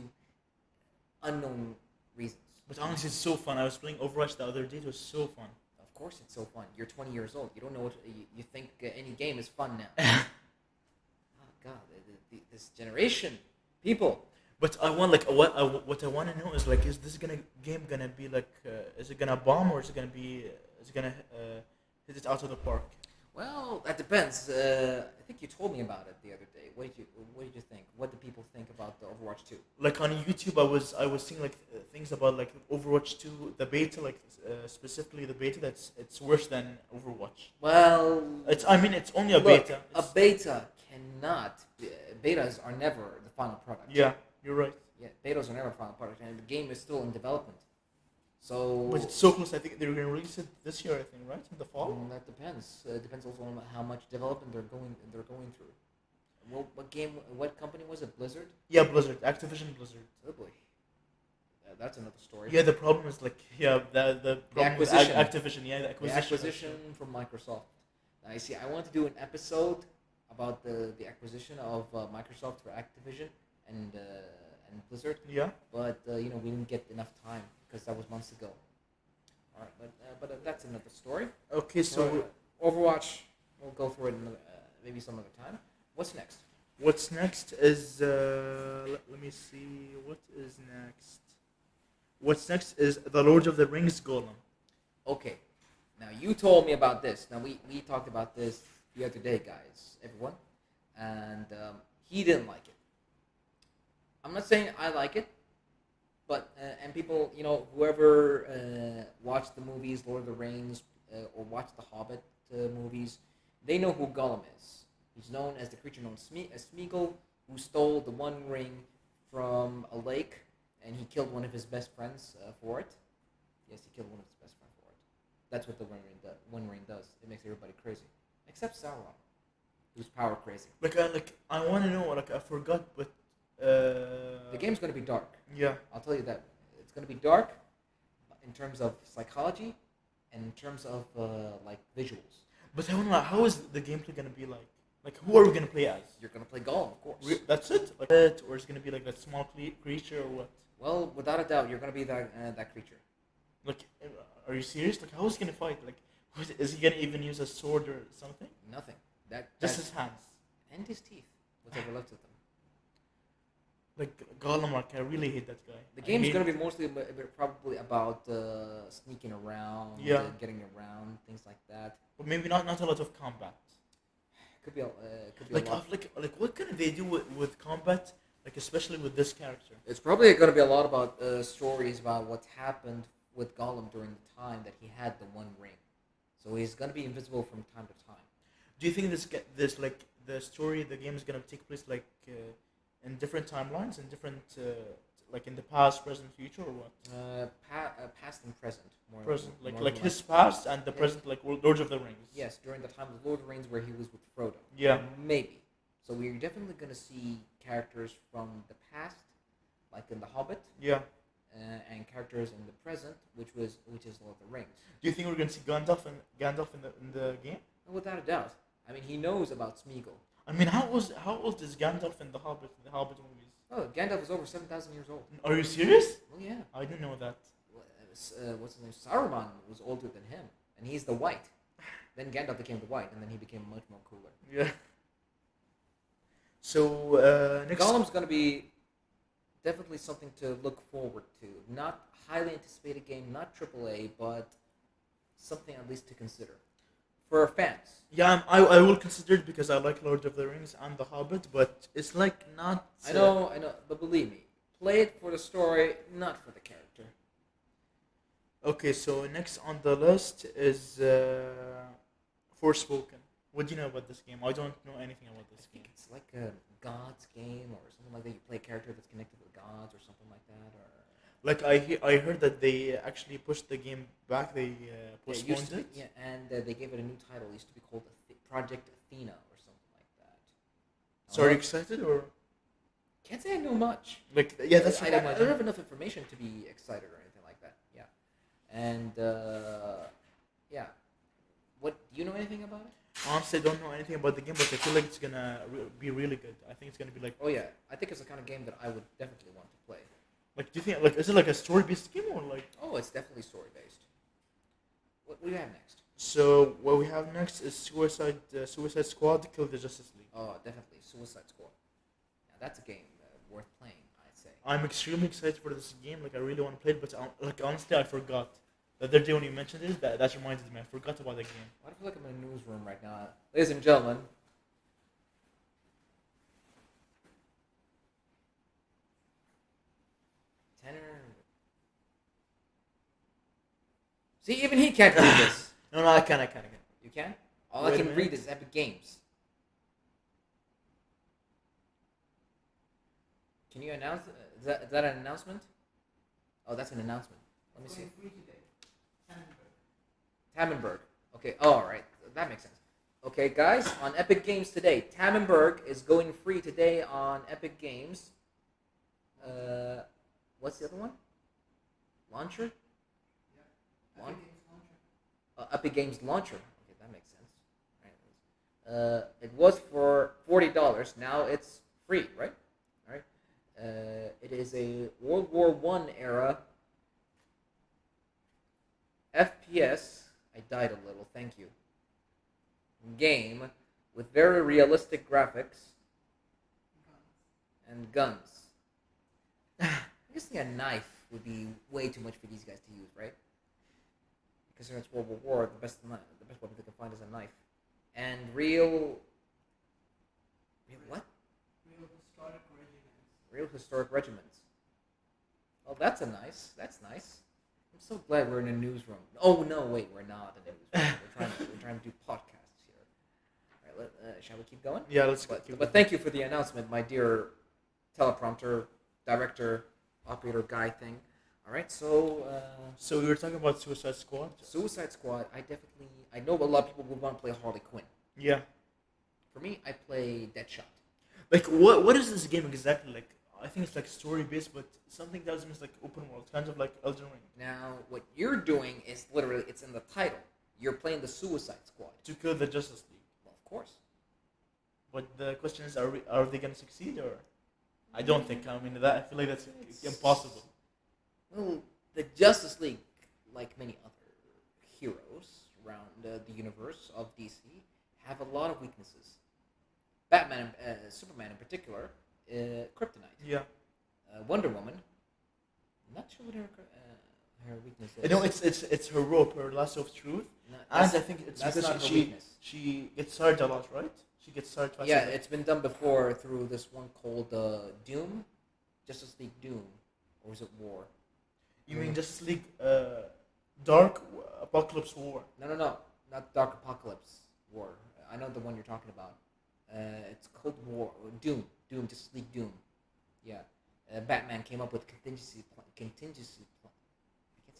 unknown reasons. But honestly, it's so fun. I was playing Overwatch the other day. It was so fun. Of course, it's so fun. You're 20 years old. You don't know what you think. Any game is fun now. Oh God, this generation, people. But I want what I want to know is is this game gonna be is it gonna bomb or is it gonna hit it out of the park? Well, that depends. I think you told me about it the other day. What did you think? What do people think about the Overwatch 2? On YouTube, I was seeing things about Overwatch 2, the beta, specifically the beta. It's worse than Overwatch. Well, it's only a beta. A beta cannot. Betas are never the final product. Yeah, you're right. Yeah, betas are never final product, and the game is still in development. So, but it's so close. I think they're going to release it this year. I think, right, in the fall. That depends. It depends also on how much development they're going through. Well, what company was it? Blizzard. Yeah, Blizzard. Activision Blizzard. Oh boy, that's another story. Yeah, the problem is the acquisition. Activision. Yeah, the acquisition. The acquisition from Microsoft. I see. I want to do an episode about the acquisition of Microsoft for Activision and Blizzard. Yeah. But we didn't get enough time because that was months ago. All right, but that's another story. Okay, so Overwatch, we'll go through it maybe some other time. What's next? What's next is let me see. What is next? What's next is the Lord of the Rings Gollum. Okay, now you told me about this. Now we talked about this the other day, guys, everyone, and he didn't like it. I'm not saying I like it, but and people, whoever watched the movies, Lord of the Rings, or watched the Hobbit movies, they know who Gollum is. He's known as the creature known as Smeagol, who stole the One Ring from a lake, and he killed one of his best friends for it. Yes, he killed one of his best friends for it. That's what the One Ring does. It makes everybody crazy, except Sauron. who's power crazy. Like I want to know. Like I forgot, but The game's going to be dark. Yeah. I'll tell you that. It's going to be dark in terms of psychology and in terms of like visuals. But I want to know, how is the gameplay gonna be like? Like, who are we gonna play as? You're going to play Gollum, of course. That's it? Like it, or is it gonna be like that small creature or what? Well, without a doubt, you're going to be that creature. Like, are you serious? Like, how is he gonna fight? Like, is he gonna even use a sword or something? Nothing. Just his hands. And his teeth. Whatever left of them. Like Gollum, like I really hate that guy. The game's going to be mostly probably about sneaking around, getting around, things like that. But maybe not a lot of combat. Could be a Like, lot. like what can they do with combat? Like, especially with this character. It's probably going to be a lot about stories about what's happened with Gollum during the time that he had the One Ring. So he's going to be invisible from time to time. Do you think this like the story, the game is gonna take place like in different timelines, in different like in the past, present, future, or what? Past and present. Present, more like than his past and the present, like Lord of the Rings. Yes, during the time of Lord of the Rings where he was with Frodo. Yeah. Maybe. So we're definitely going to see characters from the past, like in The Hobbit. Yeah. And characters in the present, which is Lord of the Rings. Do you think we're gonna see Gandalf in the game? Without a doubt. I mean, he knows about Smeagol. I mean, how old is Gandalf in the Hobbit movies? Oh, Gandalf is over 7,000 years old. Are you serious? Oh yeah. I didn't know that. What's his name? Saruman was older than him, and he's the White. Then Gandalf became the White, and then he became much more cooler. Yeah. So next. Gollum's gonna be definitely something to look forward to. Not highly anticipated game, not AAA, but something at least to consider for fans. Yeah, I will consider it because I like Lord of the Rings and The Hobbit, but it's like not. I know, but believe me, play it for the story, not for the character. Okay, so next on the list is Forspoken. What do you know about this game? I don't know anything about this game. It's like a God's game or something like that. You play a character that's connected with gods or something like that. Or like I heard that they actually pushed the game back. They postponed it. Yeah, and they gave it a new title. It used to be called Project Athena or something like that. So are you excited or? Can't say I know much. Like yeah, that's I don't have enough information to be excited or anything like that. Yeah, and yeah, what do you know anything about it? Honestly, I don't know anything about the game, but I feel like it's gonna be really good. I think it's gonna be like. Oh yeah, I think it's the kind of game that I would definitely want to play. Like, do you think like is it like a story-based game or like? Oh, it's definitely story-based. What do you have next? So what we have next is Suicide Squad: Kill the Justice League. Oh, definitely Suicide Squad. Now that's a game worth playing, I'd say. I'm extremely excited for this game. Like I really want to play it, but like honestly, I forgot. The other day when you mentioned it, that reminded me. I forgot about the game. Why do I feel like I'm in a newsroom right now? Ladies and gentlemen. Tanner. See, even he can't read this. No, I can. You can? All Wait I a can minute. read is Epic Games. Can you announce? Is that an announcement? Oh, that's an announcement. Let me see. Going free today. Tamenberg. Okay, oh, all right. That makes sense. Okay, guys, on Epic Games today, Tamenberg is going free today on Epic Games. What's the other one? Launcher? Yeah. Launch? Epic Games Launcher. Epic Games Launcher. Okay, that makes sense. Right. It was for $40. Now it's free, right? All right. It is a World War I era FPS. I died a little, thank you. Game with very realistic graphics and guns. I guess a knife would be way too much for these guys to use, right? Considering it's World War, the best weapon they can find is a knife. And real what? Real historic regiments. Oh, that's nice. I'm so glad we're in a newsroom. Oh no, wait, we're not in a newsroom. We're trying to do podcasts here. All right, shall we keep going? Yeah, let's But keep going. thank you for the announcement, my dear teleprompter, director, operator guy thing. All right, so So we were talking about Suicide Squad. Suicide Squad. I know a lot of people would want to play Harley Quinn. Yeah. For me, I play Deadshot. Like, what is this game exactly? Like, I think it's like story based, but something tells me it's like open world, kind of like Elden Ring. Now, what you're doing is literally, it's in the title. You're playing the Suicide Squad. To kill the Justice League. Well, of course. But the question is, are they gonna succeed or? I don't think. I mean, I feel like that's impossible. Well, the Justice League, like many other heroes around the universe of DC, have a lot of weaknesses. Batman, Superman in particular, Kryptonite. Yeah. Wonder Woman, not sure what her weakness is. You know, it's her rope, her lasso of truth, No, and I that's- think it's that's because not her she weakness. she gets hurt a lot, right? She gets hurt. Yeah, it's been done before through this one called Doom, Justice League Doom, or is it War? You mean Justice League Dark Apocalypse War? No, not Dark Apocalypse War. I know the one you're talking about. It's called War, or Doom, Justice League Doom. Yeah, Batman came up with contingency plan. I can't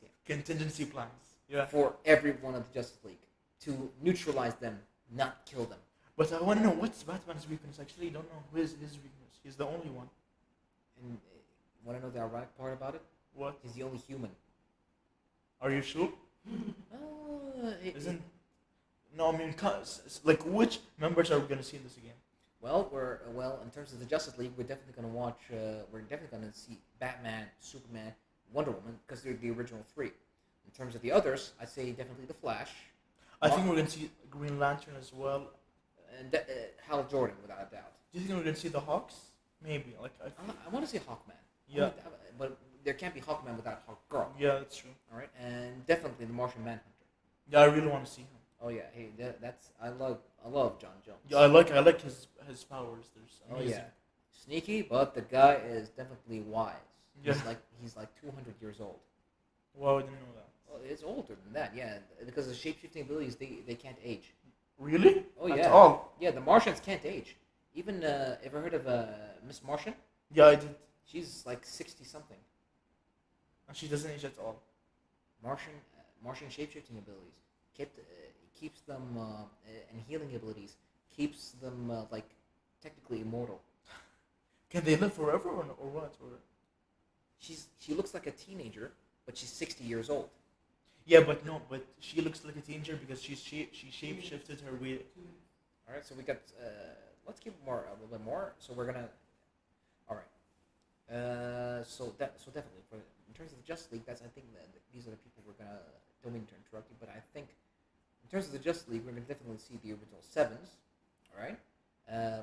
say it. Contingency plans. Yeah. For every one of the Justice League to neutralize them, not kill them. But I want to know what's Batman's weakness. Actually, I don't know who is his weakness. He's the only one. And want to know the ironic part about it? What? He's the only human. Are you sure? Isn't No, I mean, like, which members are we gonna see in this game? well, in terms of the Justice League, we're definitely going to watch. We're definitely going to see Batman, Superman, Wonder Woman, because they're the original three. In terms of the others, I'd say definitely the Flash. I think we're gonna see Green Lantern as well. And Hal Jordan, without a doubt. Do you think we're gonna see the Hawks? Maybe. Like, I want to see Hawkman. Yeah. But there can't be Hawkman without Hawkgirl. Yeah, that's true. All right, and definitely the Martian Manhunter. Yeah, I really want to see him. Oh yeah, hey, that's I love John Jones. Yeah, I like his powers. There's amazing. Oh yeah, sneaky, but the guy is definitely wise. Yeah. He's like 200 years old. Wow, I didn't know that. Well, it's older than that, yeah, because the shape-shifting abilities they can't age. Really? Oh At yeah. all? Yeah, the Martians can't age. Even ever heard of Miss Martian? Yeah, I did. She's like 60 something. And she doesn't age at all. Martian shape-shifting abilities keeps them and healing abilities keeps them like technically immortal. Can they live forever or what? Or She looks like a teenager, but she's 60 years old. yeah, but she looks like a teenager because she shape shifted her way. All right, so we got. Let's keep a little bit more. So we're gonna. All right. So definitely in terms of the Justice League, I think that these are the people we're gonna. Don't mean to interrupt you, but I think in terms of the Justice League, we're gonna definitely see the original sevens. All right.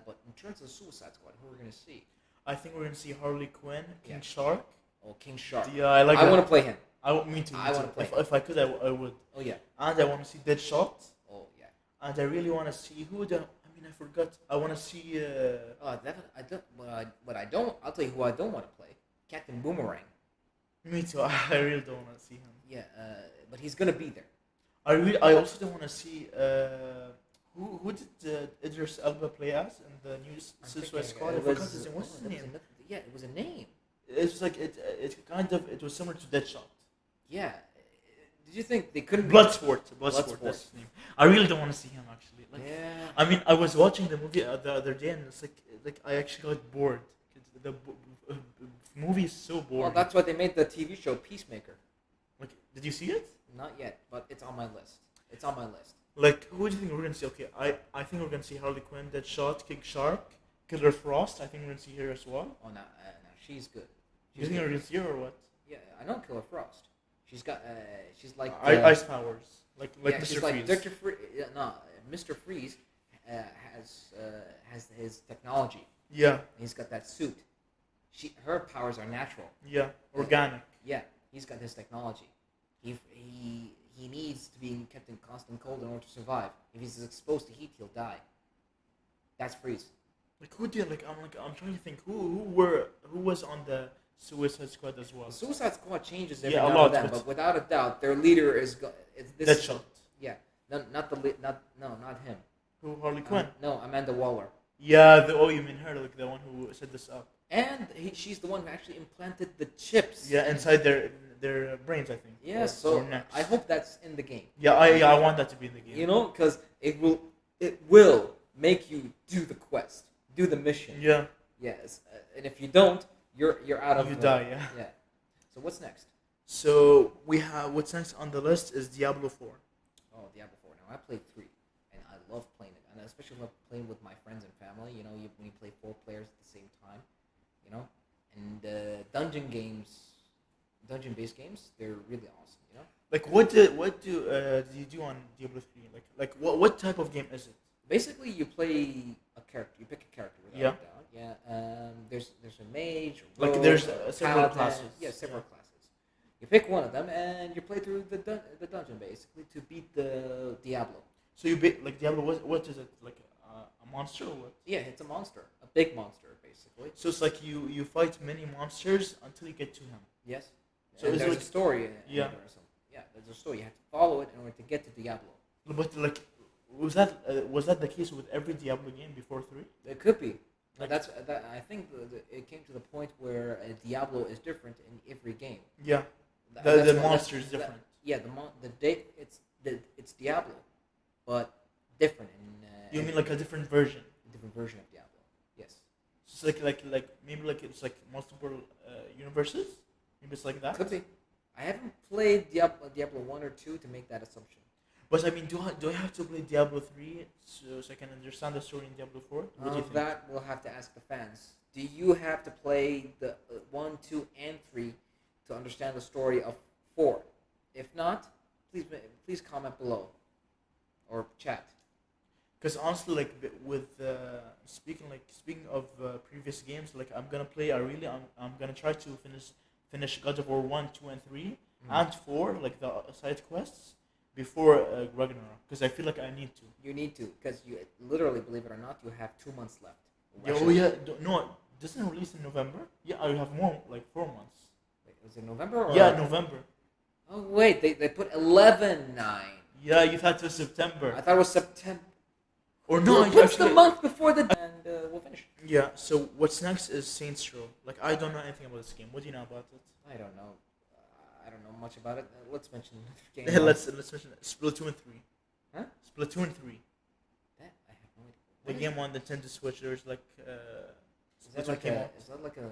But in terms of the Suicide Squad, who we're gonna see? I think we're gonna see Harley Quinn, King Yeah. Shark. Oh, King Shark. Yeah, I like. I want to play him. Me too. I wanna play. If I could, I would. Oh yeah. And I want to see Deadshot. Oh yeah. And I really want to see I forgot. I want to see. Definitely. I don't. What I don't. I'll tell you who I don't want to play. Captain Boomerang. Me too. I really don't want to see him. Yeah. But he's gonna be there. I also don't want to see. Who did Idris Elba play as in the new Suicide Squad? I forgot his name. What's his name? It was a name. It's like it was similar to Deadshot. Yeah. Did you think they couldn't? Bloodsport. Bloodsport. That's his name. I really don't want to see him actually. Like, Yeah. I mean, I was watching the movie the other day, and it's like I actually got bored. The movie is so boring. Well, that's why they made the TV show Peacemaker. Like, did you see it? Not yet, but it's on my list. It's on my list. Like, who do you think we're gonna see? Okay, I think we're gonna see Harley Quinn, Deadshot, King Shark, Killer Frost. I think we're gonna see her as well. Oh no, she's good. Do you think we're gonna see her or what? Yeah, I know Killer Frost. She's got. She's like. Ice powers, like yeah, Mr. she's Freeze. like Dr. Freeze. No, Mr. Freeze has his technology. Yeah, He's got that suit. Her powers are natural. yeah, organic. Yeah, he's got his technology. He needs to be kept in constant cold in order to survive. If he's exposed to heat, he'll die. That's Freeze. Like, who did? I'm trying to think who was on the Suicide Squad as well. The Suicide Squad changes every Yeah, a now lot, and then, but- but without a doubt, their leader is this. Deadshot. Yeah, not him. Who? Harley Quinn. No, Amanda Waller. Yeah. You mean her? Like the one who set this up. And she's the one who actually implanted the chips. Yeah, inside their brains, I think. Yeah, Or so necks. I hope that's in the game. Yeah, I want that to be in the game. You know, because it will make you do the quest, do the mission. Yeah. Yes, and if you don't, you're out of. You die. Yeah. Yeah. So what's next? So we have what's next on the list is Diablo 4. Oh, Diablo 4. Now I played 3, and I love playing it, and especially when I'm playing with my friends and family. You know, when you play 4 players at the same time, you know, and dungeon-based games, they're really awesome. You know. Like what do you do on Diablo 3? Like what type of game is it? Basically, you play a character. You pick a character without Yeah. a doubt. Yeah. There's a mage. A Like rogue, there's a several paladin. classes. Yeah, several classes. You pick one of them and you play through the dungeon basically to beat the Diablo. So like Diablo, what is it? Like a monster or what? Yeah, it's a monster, a big monster basically. So it's like you fight many monsters until you get to him. Yes. So And it's there's like- a story. Yeah. Or something. Yeah, there's a story. You have to follow it in order to get to Diablo. But like, was that the case with every Diablo game before 3? It could be. Like- I think it came to the point where Diablo is different in every game. Yeah. That's The why- monster is different. Yeah, it's Diablo, but different in. You mean like a different version? different version of Diablo? Yes. So it's like maybe like it's like multiple universes. Maybe it's like that. Could be. I haven't played Diablo 1 or 2 to make that assumption. But I mean, do I have to play Diablo 3 so I can understand the story in Diablo 4? What do you think? That we'll have to ask the fans. Do you have to play the 1, 2, and 3 to understand the story of 4? If not, please comment below or chat. Because honestly, like with speaking of previous games, like I'm gonna try to finish God of War 1, 2, and 3 and 4, like the side quests before Ragnarok. Because I feel like I need to. You need to, because you literally, believe it or not, you have 2 months left. Yeah, oh yeah, no, doesn't it release in November? Yeah, I have more, like 4 months. Wait, was it November? Or? Yeah, November. Oh wait, they put 11/9. Yeah, you thought it was September. I thought it was September. Or no, What's actually, the month before the and we'll finish. Yeah, so what's next is Saints Row. Like, I don't know anything about this game. What do you know about it? I don't know. I don't know much about it. Let's mention another game. let's mention it. Splatoon 3. Huh? Splatoon 3. That I have no idea. The What game on Nintendo Switch. There's like is that like a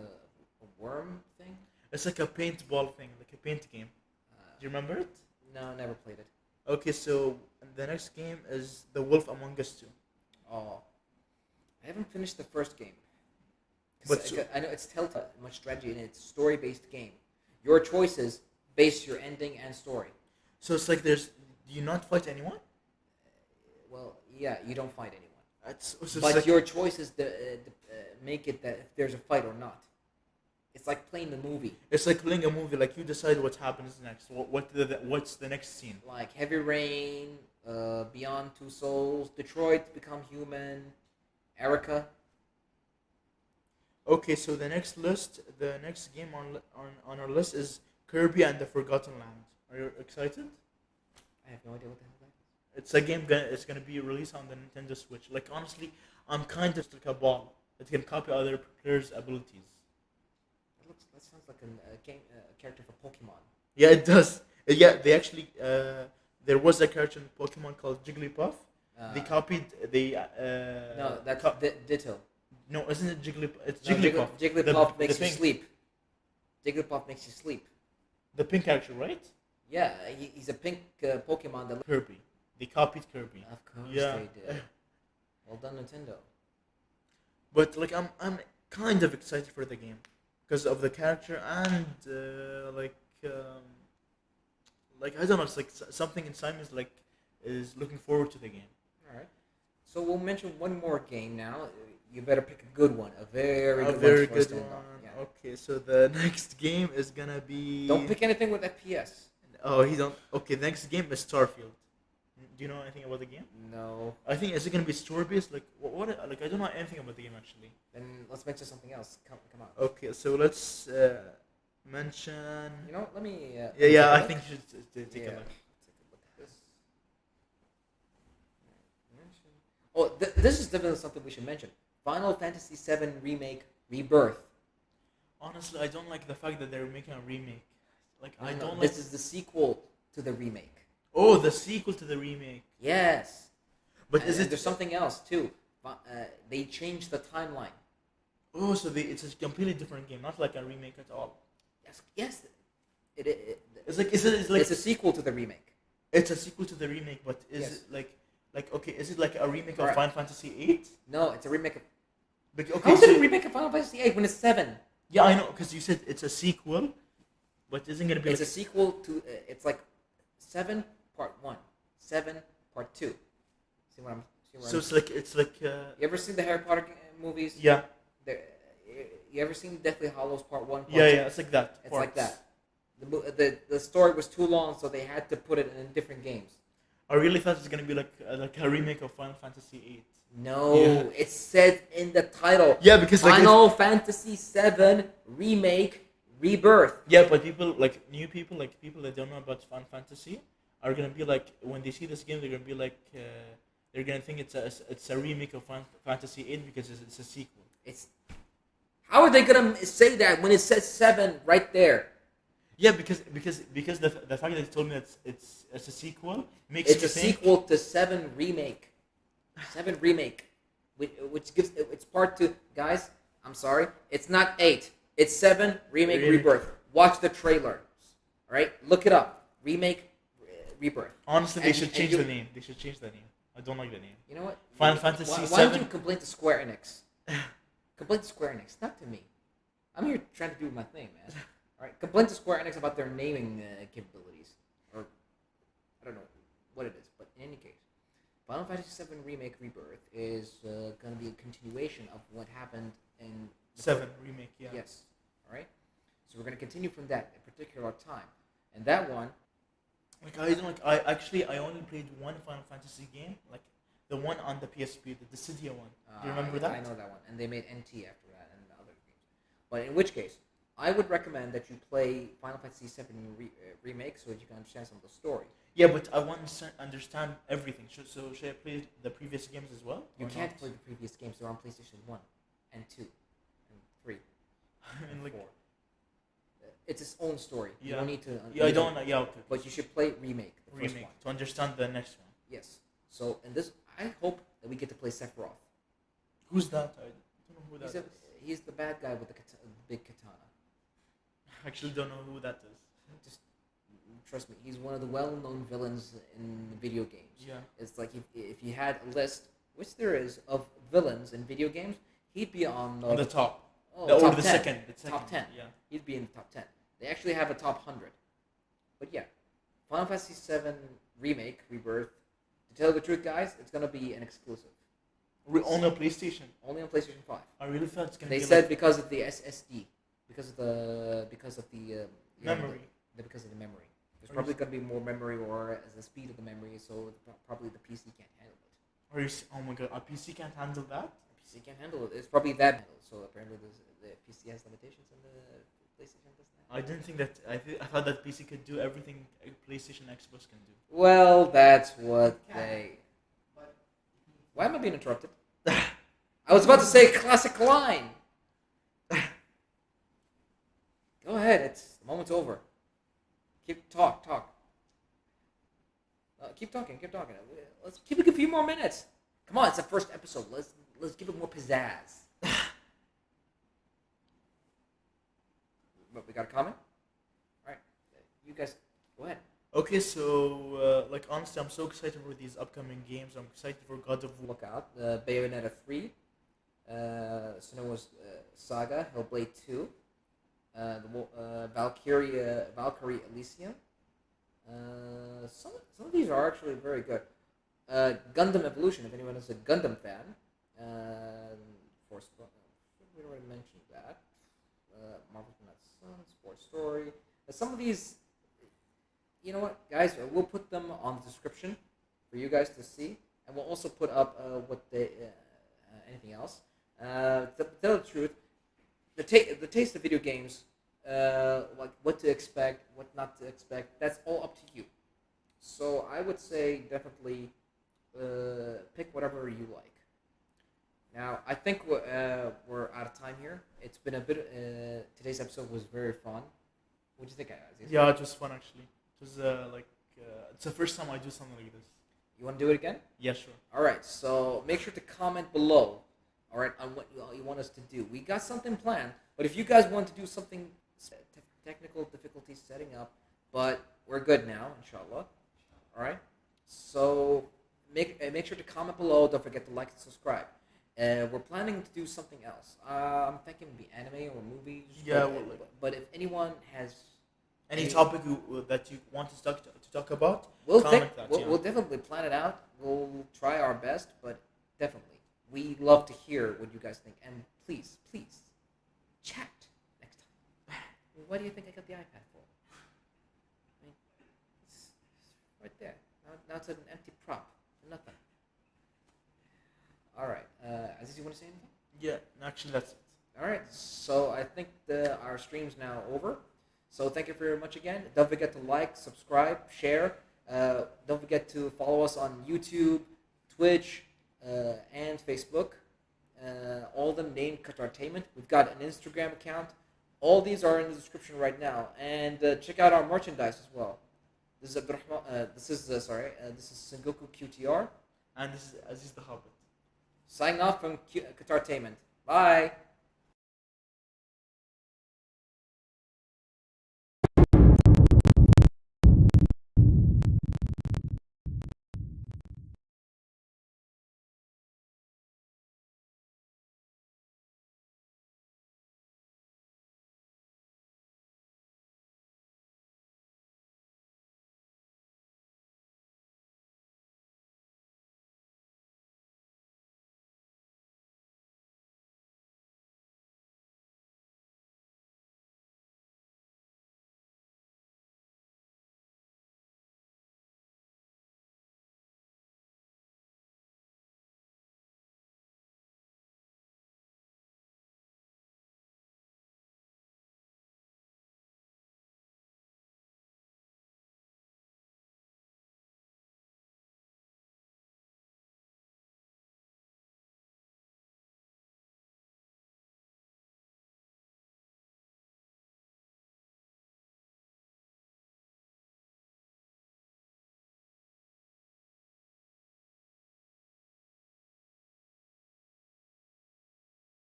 worm thing? it's like a paintball thing, like a paint game. Do you remember it? No, never played it. Okay, so the next game is The Wolf Among Us 2. Oh, I haven't finished the first game. But I know it's Telltale, much strategy, and it's a story-based game. Your choices base your ending and story. So it's like do you not fight anyone? Well, yeah, you don't fight anyone, It's but like, your choices make it that if there's a fight or not. It's like playing the movie. it's like playing a movie. Like you decide what happens next. What's the next scene? Like Heavy Rain, Beyond Two Souls, Detroit Become Human, Erica. Okay, so the next game on our list is Kirby and the Forgotten Land. Are you excited? I have no idea what the hell that is. It's a game. It's gonna be released on the Nintendo Switch. Like honestly, I'm kind of like a ball. It can copy other players' abilities. That sounds like a character for Pokemon. Yeah, it does. Yeah, they actually there was a character in Pokemon called Jigglypuff. They copied No, that's Ditto. No, isn't it Jigglypuff? It's No, Jigglypuff. Jigglypuff makes the you pink- sleep. Jigglypuff makes you sleep. The pink character, right? Yeah, he's a pink Pokemon that. Kirby. They copied Kirby. Of course Yeah. they did. Well done, Nintendo. But like I'm kind of excited for the game because of the character and like I don't know, it's like something inside me is looking forward to the game. All right. So we'll mention one more game now. You better pick a good one, a very A good very one. for us good to one. know. Yeah. Okay, so the next game is gonna be. Don't pick anything with FPS. Oh, he don't. Okay, the next game is Starfield. Do you know anything about the game? No. I think is it gonna be story based? Like what? Like I don't know anything about the game actually. Then let's mention something else. Come on. Okay, so let's mention. You know, let me. Yeah. I think you should take a look. Take a look at this. Oh, this is definitely something we should mention. Final Fantasy VII Remake Rebirth. Honestly, I don't like the fact that they're making a remake. Like I No, don't like. This is the sequel to the remake. Oh, the sequel to the remake. Yes. But And is it? There's something else too. they changed the timeline. Oh, so it's a completely different game, not like a remake at all. Yes. It's like It's a sequel to the remake. it's a sequel to the remake, but is Yes. it like okay? Is it like a remake of Alright. Final Fantasy VIII? No, it's a remake of. Okay, How is so, it a remake of Final Fantasy VIII when it's 7? yeah, I know, because you said it's a sequel, but isn't gonna be It's like a sequel to. It's like 7 Part 1, 7 Part 2. See what I'm. so it's like You ever seen the Harry Potter movies? yeah There- You ever seen Deathly Hallows Part 1? Part yeah 2? yeah it's like that. It's like that. The story was too long, so they had to put it in different games. I really thought it's gonna be like a remake of Final Fantasy VIII. No, Yeah. it's said in the title. Yeah, because like Final Fantasy VII Remake Rebirth. yeah, but people like new people, like people that don't know about Final Fantasy, are gonna be like when they see this game, they're gonna be like they're gonna think it's a remake of Final Fantasy VIII because it's a sequel. It's how are they gonna say that when it says 7 right there? Yeah, because the fact that they told me that it's a sequel makes It's me a think, sequel to 7 Remake. 7 Remake, which gives it's part 2. Guys, I'm sorry, it's not 8. It's 7 Remake Rebirth. Watch the trailers. All right, look it up. Remake Rebirth. honestly, they And- should and change you- the name. They should change the name. I don't like the name. You know what? Final Fantasy Why don't VII. you complain to Square Enix? Complain to Square Enix, not to me. I'm here trying to do my thing, man. All right, complain to Square Enix about their naming capabilities, or I don't know what it is, but in any case, Final Fantasy VII Remake Rebirth is going to be a continuation of what happened in the 7 remake, yeah. Yes. All right. So we're going to continue from that particular time, and that one. Like I don't like. I only played one Final Fantasy game, like the one on the PSP, the Dissidia one. Do you remember that? I know that one, and they made NT after that and other games. But in which case, I would recommend that you play Final Fantasy VII Remake so that you can understand some of the story. Yeah, but I want to understand everything. So should I play the previous games as well? You or can't not? play the previous games; they're on PlayStation 1 and 2 and 3 And and like 4. It's its own story. You Yeah. don't need to. yeah, I don't. Yeah, okay. But you should play Remake, the first remake one. to understand the next one. Yes. So in this, I hope that we get to play Sephiroth. Who's that? I don't know who that is. He's the bad guy with the big katana. I actually don't know who that is. Just trust me, he's one of the well-known villains in video games. Yeah. It's like if you had a list, which there is, of villains in video games, he'd be on On the top. oh, Or top the 10. second. The second. Top 10. Yeah. He'd be in the top 10. They actually have a top 100. But yeah, Final Fantasy VII Remake, Rebirth. To tell you the truth, guys, it's going to be an exclusive. On a PlayStation. Only on PlayStation 5. I really thought it's gonna They be said like because of the SSD. Because of the memory. because of the memory. There's Or probably is- going to be more memory, or as the speed of the memory, so probably the PC can't handle it. Or oh my god, a PC can't handle that? The PC can't handle it. It's probably that handle. So apparently the PC has limitations, and the PlayStation doesn't. Have. I didn't think that. I thought that PC could do everything a PlayStation Xbox can do. Well, that's what Can. they. But Why am I being interrupted? I was about to say a classic line. Go ahead. It's the moment's over. Talk. Keep talking. Let's keep it a few more minutes. Come on, it's the first episode. Let's give it more pizzazz. But we got a comment? All right, you guys go ahead. Okay, so like honestly, I'm so excited for these upcoming games. I'm excited for God of War. Look out. Bayonetta 3, Senua's Saga, Hellblade 2, Valkyrie Elysium. Some of these are actually very good. Gundam Evolution, if anyone is a Gundam fan. Forspoken, we already mentioned that. Marvel's Midnight Sun, Sports Story. Some of these, you know what, guys? We'll put them on the description for you guys to see, and we'll also put up anything else. To tell the truth, the taste of video games, like what to expect, what not to expect, that's all up to you. So I would say definitely pick whatever you like. Now I think we're out of time here. It's been a bit. Today's episode was very fun. What do you think, Aziz? Yeah, it was fun actually. It was it's the first time I do something like this. You want to do it again? Yeah, sure. All right. So make sure to comment below. All right, on what you want us to do. We got something planned, but if you guys want to do something, technical difficulties setting up, but we're good now, inshallah. All right. So make sure to comment below. Don't forget to like and subscribe. We're planning to do something else. I'm thinking maybe anime or movies. Yeah, but if anyone has any topic that you want to talk about, we'll comment that. we'll definitely plan it out. We'll try our best, but definitely we love to hear what you guys think. And please chat next time. What do you think I got the iPad for? I mean, it's right there. Now it's an empty prop. Nothing. All right. Aziz, you want to say anything? Yeah, actually that's it. All right. So I think our stream's now over. So thank you very much again. Don't forget to like, subscribe, share. Don't forget to follow us on YouTube, Twitch, and Facebook. All of them named Qatartainment. We've got an Instagram account. All these are in the description right now. And check out our merchandise as well. This is this is Sengoku QTR. And this is Aziz the Hobbit. Signing off from Qatartainment. Bye.